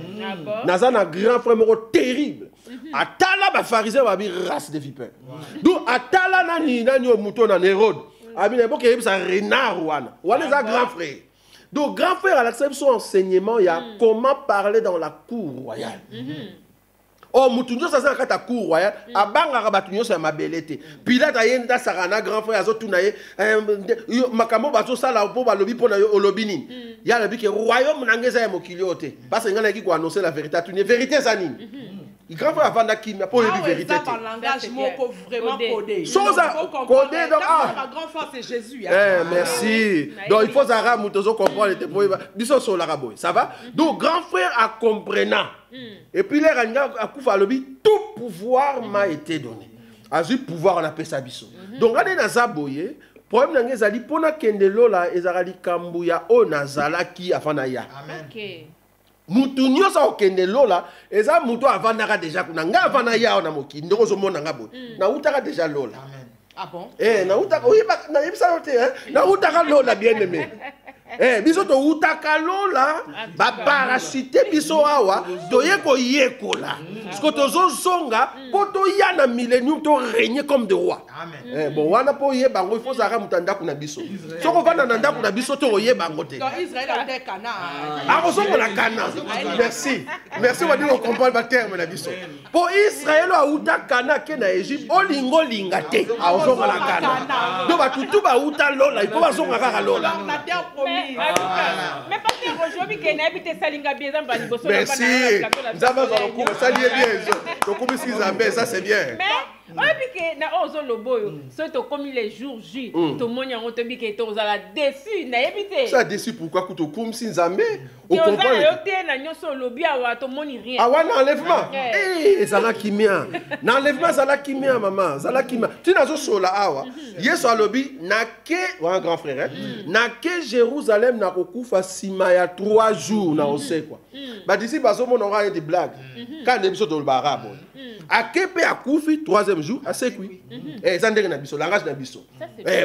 naza na grand frère moko terrible atala ba pharisien ba bi race de vipère donc atala nani o muto na Hérode abi na boke yebisa renard wana za grand frère. Donc grand frère alakisa son enseignement il y a comment parler dans la cour royale. Oh mutunjo ça c'est kata cour royale abanga ba tunyo ça mabelete Pilate ayenda sarana grand frère azotuna ye makambo bato sala po ba lobi pona yo olobini ya lobi ke royaume nangeza ya mokili ote parce que ngana ki ko annoncer la vérité tunye vérité ça nini il grand frère avant kimia pour la vérité ça par langage moko vraiment codé chose codé donc grand frère c'est Jésus merci donc il faut zara mutozo comprendre te pour biso so la raboy ça va donc grand frère a comprenant et puis les ranga a kufa lobi tout pouvoir m'a été donné azu pouvoir on appelle ça biso donc allez na zaboye problème nanga ezali pona kendelo la ezali kambu ya o nazala ki afana ya amen OK mutu nyonso okende lola eza mutu avandaka déjà kuna nga avana yao na mokili ndeko zomona nga boye na utaka déjà lola amen ah bon na utaka oyiba na yebisa yote na utaka lola bien aimé biso to utaka lola ba parachute biso awa toye ko yekola parce tozo zonga po to yana millennium to régner comme des rois amen bon wana po yeba ngo il faut saka mutanda kuna biso soko vanda na ndako na biso to yeba ngo te donc Israël a des Cana kozonga la Cana merci wadi ko comprendre ba terme na biso po Israël a uta Cana ke na Égypte olingo linga te ozonga la Cana do ba tutu ba uta lola il faut bazonga kaka lola mais parce que aujourd'hui que na habité salinga bien zamba liboso na bana zamba za ko sali bien to comme si zamba ça c'est bien mais que na ozo loboyo so to comme les jours J to monya ngoto bi que to zala déçu na habité ça déçu pourquoi que to comme si zamba on comprend yo te na nyoso lobi awa to moni rien awa na enlèvement zala kimia na enlèvement zala kimia maman zala kimia tu na zo sola awa yeso alobi na ke un grand frère na ke Jérusalem na kokufa sima ya 3 jours na ose quoi ba d'ici bazo mon on a des blagues quand des biso to barabo a kepe akufi 3e jour a sekui zandenge na biso langage na biso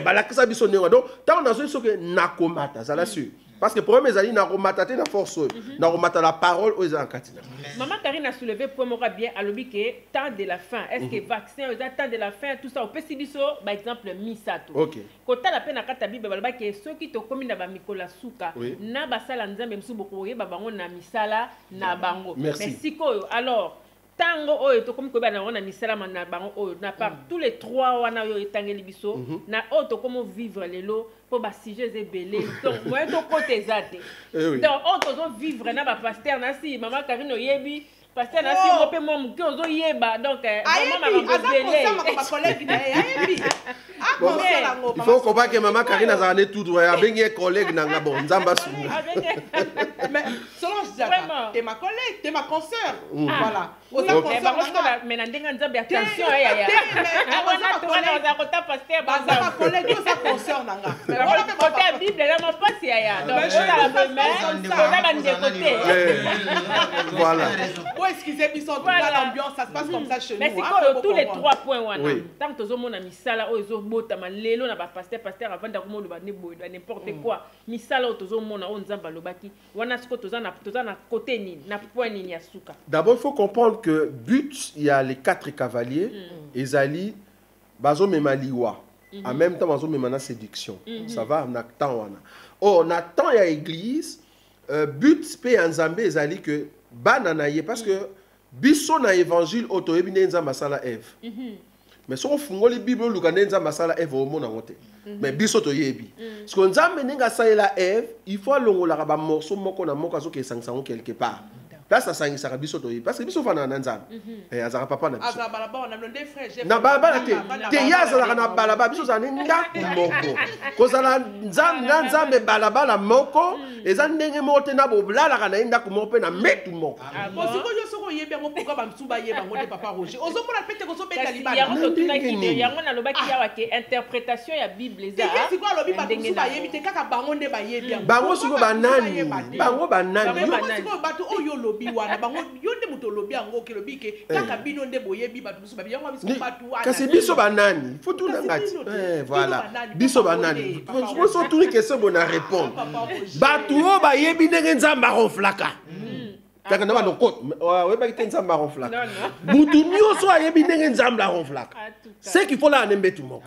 balakisa biso nengo donc tant na zo soke nakomata zala sûr parce que problème ezali na komata te na force na komata la parole aux enkatina maman Karine a soulevé point moko bien alobi que temps de la fin est-ce que vaccin aux temps de la fin tout ça on peut si biso par exemple misato OK kota la peine kata bible baloba que ceux qui to komi na ba mikola suka na basala nzambe msubo ko yeba bango na misala na bango mais sikoyo alors tango oyo to komi ko ba na wana misala na bango oyo na part tous les 3 wana yo etangeli biso na auto comment vivre lelo pour ba sujet belé donc moi to côté zate donc auto zo vivre na ba pasteur na si maman Karine oyebi pasteur na si mo pe mo muki ozo yeba donc maman ma belé ma collègue na yebi il faut comprendre que maman Karine a zané tout droit bengi collègue na nga bon nzamba su mais selon Zaka t'es ma collègue t'es ma consoeur voilà mais na ndenga nzambe attention ya wana to wana za kota pasteur ba collègue ça consoeur na nga mais wala pe côté bible là mon passe ya donc on la même ça va de côté voilà pour excuser biso toute l'ambiance ça se passe comme ça chez nous mais c'est tous les 3 points wana tant que tozo mona misala ozo bota malelo na ba pasteur avant da komo loba ne boy n'importe quoi misala tozo mona on nzamba lobaki wana siko toza na côté nini na point nini ya suka. D'abord il faut comprendre que but il y a les 4 cavaliers ezali bazo memaliwa en même temps bazo memana séduction ça va na temps wana na temps ya église but pe nzambe ezali que bana na ye parce que biso na évangile auto ebine nzamba sala Ève mais so fungoli bible luka nza masala Ève au mona ngote mais biso to yebi parce que nzambe ninga saela Ève il faut longola ba morceau moko na moko azoke sangsango quelque part place asangisaka biso toyebi parce que biso fana na nzambe azalaka papa na biso azala balaba na nde frère na balabala te ye azalaka na balabala biso ozala ne ndako moko kozala na nzambe balabala moko eza ndenge moko te na bolalaka na ye ndako moko mpe na mbetu moko osikoyo soko oyebi yango pourkui bamisusu bayeba yango te papa Roger ozomona mpe te kozobeta yango nalobaki awa ke interprétation ya bible eza sikoyo alobi bato mosusu bayebi te kaka bango nde bayebi yango bango sikoyo banani bango banani sikoyo bato oyo olobi wana bango yo nde moto olobi yango okelobi ke kaka bino nde boyebi bato mosusu babi yango biso bato wana kasi biso banani faut tout ngati voilà biso banani biso tout question bona répondre bato oyo bayebi ndenge nzambe aronflaka taka na bano kote oyebaki te nzambe aronflaka butu nyonso ayebi ndenge nzambe aronflaka ce qu'il faut là na mbetu moko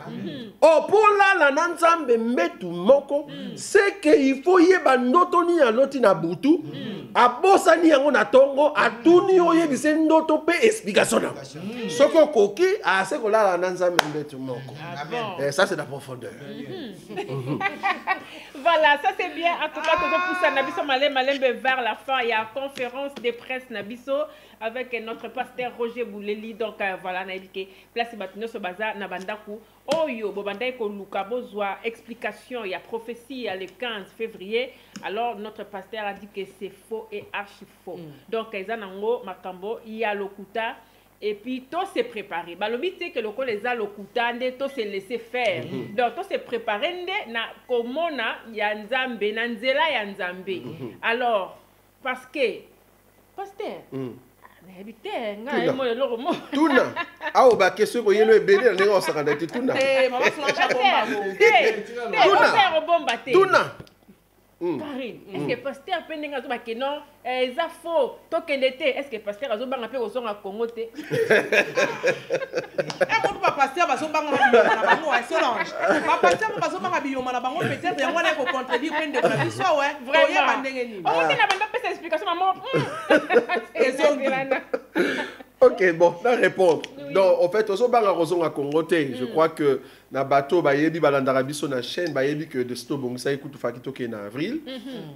opolala na nzambe mbetu moko c'est que il faut yeba ndoto ni aloti na butu abosani yango na tongo atuni oyebise ndoto pe explication na soko koki ase kolala na nzambe mbetu moko ça c'est la profondeur. Voilà, ça c'est bien. En tout cas, tout ça nabiso malembe vers la fin. Il y a conférence de presse nabiso avec notre pasteur Roger Bouleli. Donc voilà, on a dit que place Batino so baza na bandaku. Oyo bobandai ko luka bozwa explication, il y a prophétie le 15 février. Alors notre pasteur a dit que c'est faux et archi faux. Donc ezanango makambo il y a lokuta. Et puis, tout s'est préparé. Le c'est que les a l'okutande, tout s'est laissé faire. Donc, tout s'est préparé. Na komona ya nzambe, na nzela ya nzambe. Alors, parce que, pasteur, Tuna. Ah, bah, question que yelo ebele na ngo sakanda ti tuna. Maman Solange bomba. Tuna. Karine, est-ce que pasteur peut dire que non, ça faux, toi qu'elle était, est-ce que pasteur a zobanga pe au son à Congo te? Pas pasteur va zobanga na bango à Solange. Pas pasteur va zobanga bioma na bango peut-être yango na ko contredire peine de la biso ouais. Vraiment. On n'a pas fait cette explication maman. Ok, bon, on va répondre. Donc, en fait, je crois que na bateau, bayebi balandara biso na chaîne, bayebi que de sto bongisa écoute fakito qui est en avril,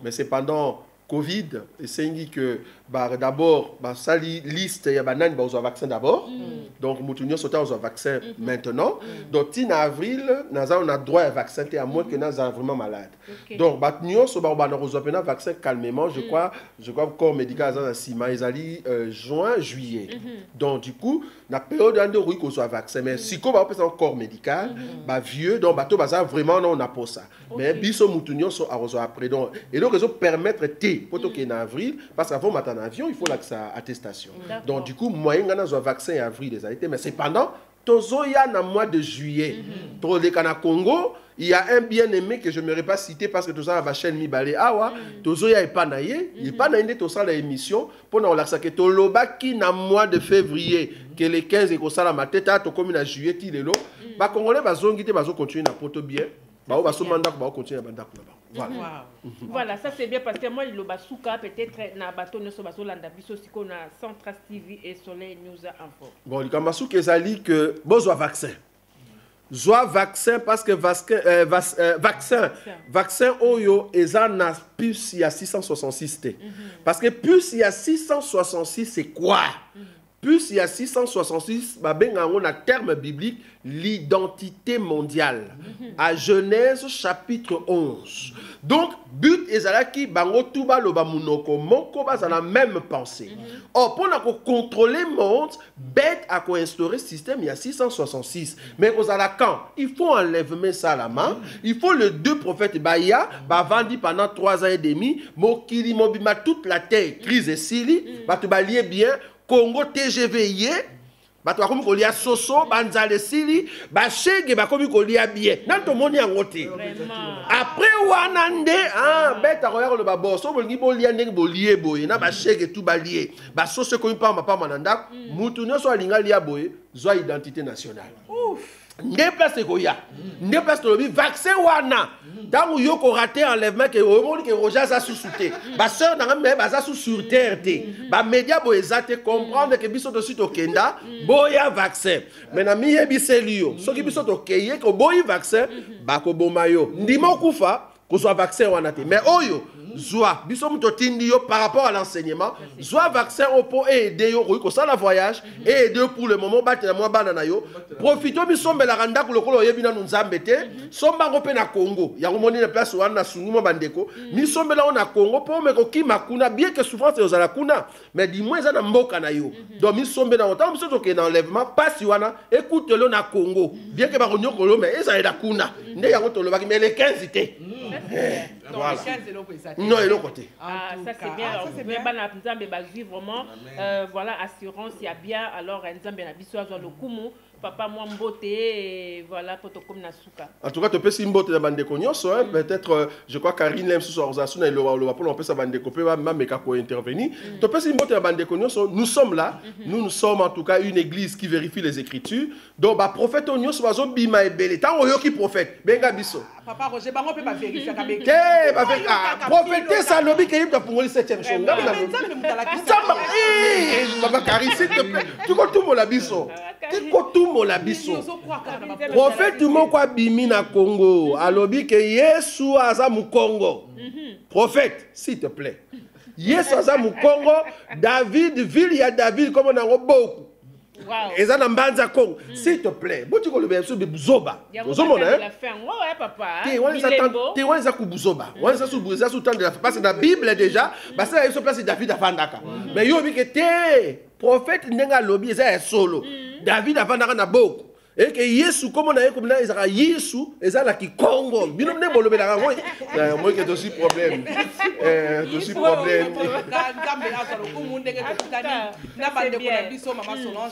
mais c'est pendant Covid, et c'est que d'abord, ça liste, il y a banane, on a vaccin d'abord. Donc, nous avons un vaccin maintenant. Donc, en avril, on a droit à un vaccin, à moins que nous sommes vraiment malades. Donc, nous avons un vaccin calmement, je crois, le corps médical, ils allaient juin, juillet. Donc, du coup, la période où on a un vaccin, mais si on a un corps médical, vieux, donc, vraiment, on a pas ça. Mais, biso moutounion sont après. Et donc, ils ont permettre pour en avril, parce qu'avant matin en avion, il faut l'attestation. Donc, du coup, moi, il y a un vaccin en avril, mais cependant, Tozoya na mois de juillet. Dans le Congo, il y a un bien-aimé que je ne m'aurais pas cité parce que tout ça va chaîne mi balé awa. Tozoya est pas naïe, il est pas naïe tout ça la émission pour nous la saké toloba qui na mois de février que les 15 et que ça la mateta to comme na juillet ti lelo. Ba congolais ba zongi te ba zo continuer na poto bien. Ba o ba so mandak ba continuer na bandak là-bas. Voilà. Voilà, ça c'est bien parce que moi, le Basuka, peut-être, na bateau, nous sommes sur l'Andabiso, si on a Centras TV et Soleil News Info. Bon, le Kamasuka, ça dit que bon, soit vaccin. Soit vaccin parce que vaccin, oyo, et en a plus il y a 666. Parce que plus il y a 666, c'est quoi? Plus il y a 666, on a terme biblique, l'identité mondiale. À Genèse chapitre 11. Donc, but ezalaki bango tuba loba munoko moko baza la même pensée. Or, pour contrôler le monde, bête a instauré le système il y a 666. Mais aux quand il faut enlever ça à la main. Il faut les deux prophètes Baya, vendi pendant 3 ans et demi, Mokili Mobima toute la terre, crise et sili, tu balier bien. Congo TGV bato bakomi kolia soso banzale sili bashege bakomi kolia bien nanto moni angote après wana nde beta koyako le baboso bolingi bolia ndenge bolie boye na bashege tout balie basoso komi pamba pamba na ndako mutu nyonso alinga lia boye zwa identité nationale. Nde place koya nde place tolobi vaccin wana tango yoko raté enlèvement que omoni que Roger za sous-souté ba sœur na me baza sur terre té ba média bo ezate comprendre que biso to sito kenda boya vaccin mais na mi yebiselio soki biso to keye ko boyi vaccin ba ko bomayo ndimo kufa ko so vaccin wana té mais oyo Zoa, biso muto tindi yo par rapport à l'enseignement. Zoa vaccin opo et aider yo ko ça la voyage et aider pour le moment battre na moi banana yo. Profitons biso mbela randa ko lokolo yebina nzambe te. Somba ngope na Congo. Ya ngomoni na place wana sungu bandeko. Mi sombela na Congo po me ko ki makuna bien que souffrance yo za kuna mais di moins za na mboka na yo. Donc mi sombela autant biso to ke na enlèvement passe wana écoute le na Congo. Bien que ba konyokolo mais eza eda kuna. Nde ya ngoto le ba mais les 15 té. Voilà. Non, il est côté. Ça c'est bien. Ça c'est bien. Nzambe ba vraiment voilà assurance il y a bien alors Nzambe na biso azwa le kumu papa moi mboté voilà protocole na suka. En tout cas tu peux si mboté na bandeko nyonso peut-être je crois Karine Lem sous organisation na le pour on peut ça bandeko peut même meka ko intervenir. Tu peux si mboté na bandeko nyonso nous sommes là nous sommes en tout cas une église qui vérifie les écritures donc ba prophète nyonso bazo bima ebele tant oyo ki prophète benga biso. Papa Roger bango peut pas vérifier ka beke. Ba faire prophète ça lobi ke yimta pour 7e chose. Baba Karine s'il te plaît. Tu ko tout la biso. Tu ko tout la biso. Prophète moko abimi na Congo alobi ke Yesu aza mu Congo. Prophète s'il te plaît. Yesu aza mu Congo, David ville ya David comme on a beaucoup. Wow. Et ça n'a pas Congo. S'il te plaît, bon tu connais bien sûr Buzoba. Buzoba hein. Ouais papa. Tu vois les attend Buzoba. Ouais ça sous Buzoba sous temps de la parce que dans la Bible déjà, bah ça il se place David afandaka. Mais yo bi que té prophète ndenga lobby ça est solo. David afandaka na beaucoup. Et que Yesu comme on a comme là Israël Yesu ezala ki Congo. Bino ne bolobe la moi que aussi problème. Aussi problème.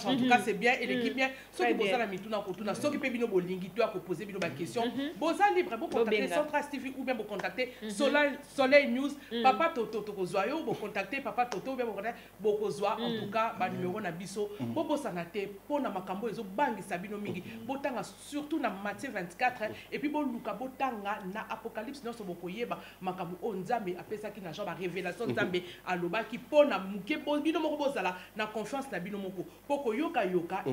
En tout cas c'est bien et l'équipe bien. Ceux qui posent la mituna kotuna, ceux qui peuvent bino bolingi toi poser bino ba question. Boza libre bon contacter Central TV ou bien bon contacter Soleil News papa Toto Tokozoyo bon contacter papa Toto ou bien bon contacter Bokozwa en tout cas ba numéro na biso bobo sanate pona makambo ezo bangi sabino botanga surtout na Matthieu 24 et puis boluka botanga na Apocalypse non so bokoyeba makambo o nzambe apesaki na genre révélation nzambe alobaki pona muke bino moko bozala na confiance na bino moko poko yoka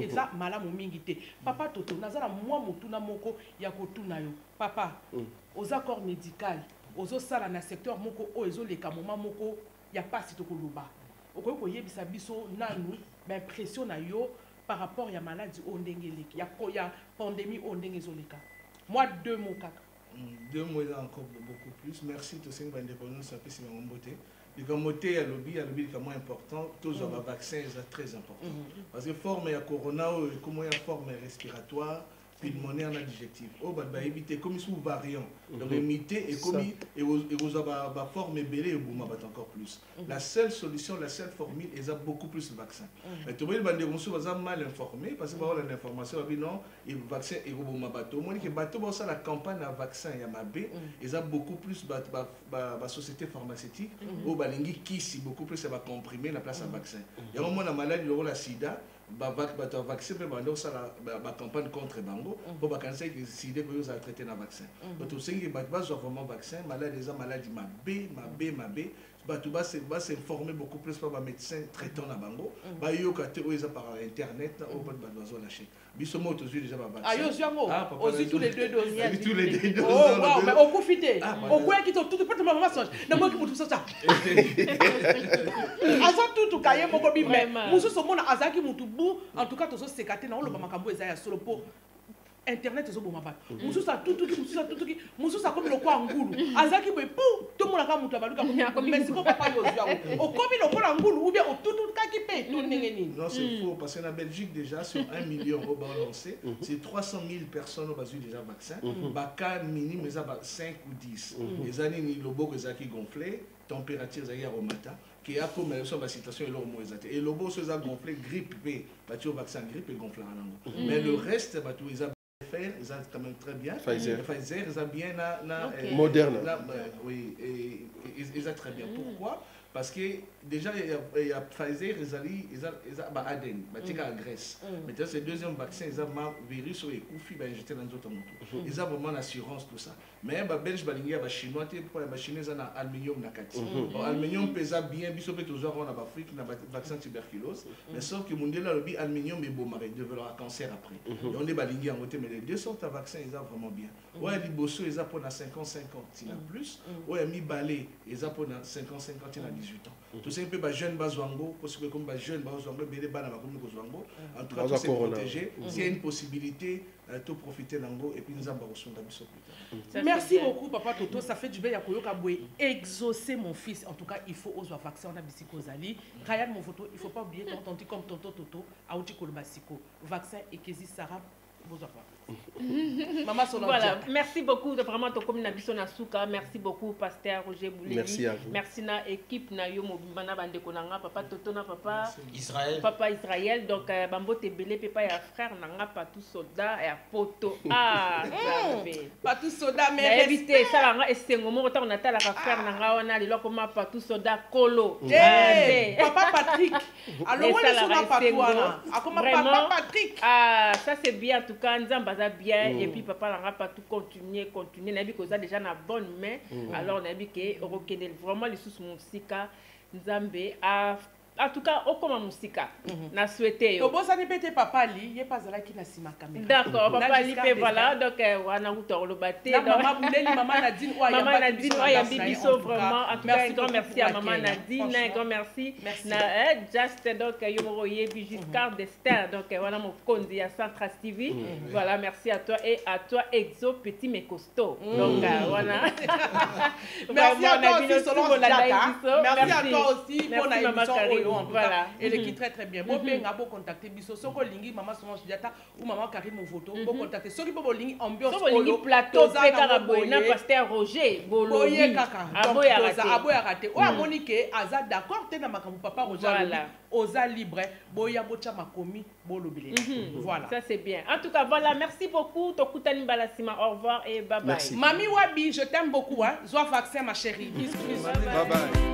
eza malamu mingi te papa Toto nazala mwa mutuna moko ya kotuna yo papa aux accords médical aux sala na secteur moko o ezo leka moma moko ya pasi to koloba okoyo koyebisa biso nanu ba impression na yo par rapport à la maladie il y a pandémie moi 2 mots kaka. 2 mots encore beaucoup plus. Merci tout ça indépendance ça fait c'est mon beauté. Les gamotés à lobby est moins important. Tous les vaccins c'est très important. Parce que forme ya corona comment il y a forme respiratoire pulmonaire en adjectif. Oh bah éviter comme sous variant. Donc imiter et comme et vous avez forme belé et vous m'abat encore plus. La seule solution, la seule formule, ils ont beaucoup plus de vaccins. Mais tout le monde est mal informé parce que l'information non, et vaccin et vous m'abat. Au moins que bateau la campagne à vaccin y a ma B, ils ont beaucoup plus la société pharmaceutique. Au balingi qui si beaucoup plus ça va comprimer la place à vaccin. Il y a au moins la maladie la sida. Vaccin la campagne contre bango pour ba cancer que si des choses à traiter na vaccin donc tout ce qui va vraiment vaccin maladie ma B tu vas s'informer beaucoup plus par les médecins traitant na bango ba yo ka te oza par internet au pas ba dozo lâcher biso mo tous déjà ba vaccin ayo yango aussi tous les 2 doses tous les 2 doses oh wow mais au profiter au quoi qui tout pas ma message na moi qui pour tout ça aza tout kaye moko bi mais musu so mona azaki mutubu en tout cas to so sekate na oloba makambo eza ya solo po internet ezo boma ba musu sa tout qui musu sa comme le kwa ngulu azaki boy pou to mona ka mutu abaluka mais c'est pas papa yo zwa o komi le kwa ngulu ou bien o tout kaki pe to nengeni non c'est faux parce qu'en Belgique déjà sur 1 million au lancé c'est 300 000 personnes au basu déjà vaccin ba cas minimum mais ça 5 ou 10 les années ni le beau qui gonflé température zaya au matin qui a comme la situation et l'homme et le beau se gonflé grippe B battu au vaccin grippe et gonflé en langue mais le reste battu ils ont quand même très bien Pfizer ils ont bien Moderna oui ils ont très bien pourquoi parce que déjà il y a Pfizer ils ont Aden batika Grèce maintenant c'est deuxième vaccin ils ont virus ou ekufi ba injecté dans d'autres motos ils ont vraiment l'assurance tout ça mais ba belge balingi ba chinois te pour ba chinois na aluminium na kati aluminium pesa bien biso pe toujours on a ba Afrique na vaccin tuberculose mais sauf que mondela lobi aluminium est bon mais développera cancer après on est balingi en côté mais les deux sortes de vaccins ils ont vraiment bien ouais liboso ils ont pour 50 il y a plus ouais mi balé ils ont pour 50 il y a 18 ans tout ça un peu ba jeune bazwango parce que comme ba jeune bazwango bele bana ba comme kozwango en tout cas tout c'est protégé s'il y a une possibilité tout profiter d'ango et puis nous avons reçu la mission plus tard. Merci beaucoup papa Toto, ça fait du bien yakoyoka boy exaucer mon fils. En tout cas, il faut oser vaccin on a bisiko zali. Ryan mon photo, il faut pas oublier ton tonton comme tonton Toto auti kolbasiko. Vaccin et kezi Sarah vos enfants. Maman Solange. Voilà, merci beaucoup de vraiment ton commune Nabiso Nasuka. Merci beaucoup pasteur Roger Bouleli. Merci à vous. Merci na équipe na yo mobimana bande konanga papa Toto na papa Israël. Papa Israël donc bambo tebele papa ya frère nanga patou soda ya poto. Ah, patou soda mais éviter ça nga esengo mo ta on atala ka frère nanga wana lelo koma patou soda kolo. Papa Patrick. Alors on est sur la patouana. Akoma papa Patrick. Ah, ça c'est bien en tout cas nzamba bien et puis papa n'a pas tout continuer n'a vu que ça déjà na bonne main alors on a vu que Rokene vraiment les sous musika nzambe a en tout cas au comme musika na souhaité yo bosa ni pété papa li yé pas là qui na sima caméra d'accord papa li pe voilà donc wana uto lo baté donc maman Bouleli maman Nadine maman Nadine ya bibiso vraiment en tout cas un grand merci à maman Nadine un grand merci na just donc yo mo yé bi jusqu'à destin donc voilà mon kondi à Central TV voilà merci à toi et à toi Exo petit mais costaud donc voilà merci à toi aussi Solange Diata merci à toi aussi pour la émission voilà et l'équipe très très bien bon benga bo contacter biso soko lingi maman Solange Diata ou maman Karine mon photo bo contacter soki bo lingi ambiance soko plateau pe karaboina pasteur Roger Bolobi aboya raté o amoni ke aza d'accord te na makambo papa Roger oza libre boya bocha makomi bolobile voilà ça c'est bien en tout cas voilà merci beaucoup tokutani balasima au revoir et bye bye Mami Wabi je t'aime beaucoup hein Zoa vaccin ma chérie bisous bye bye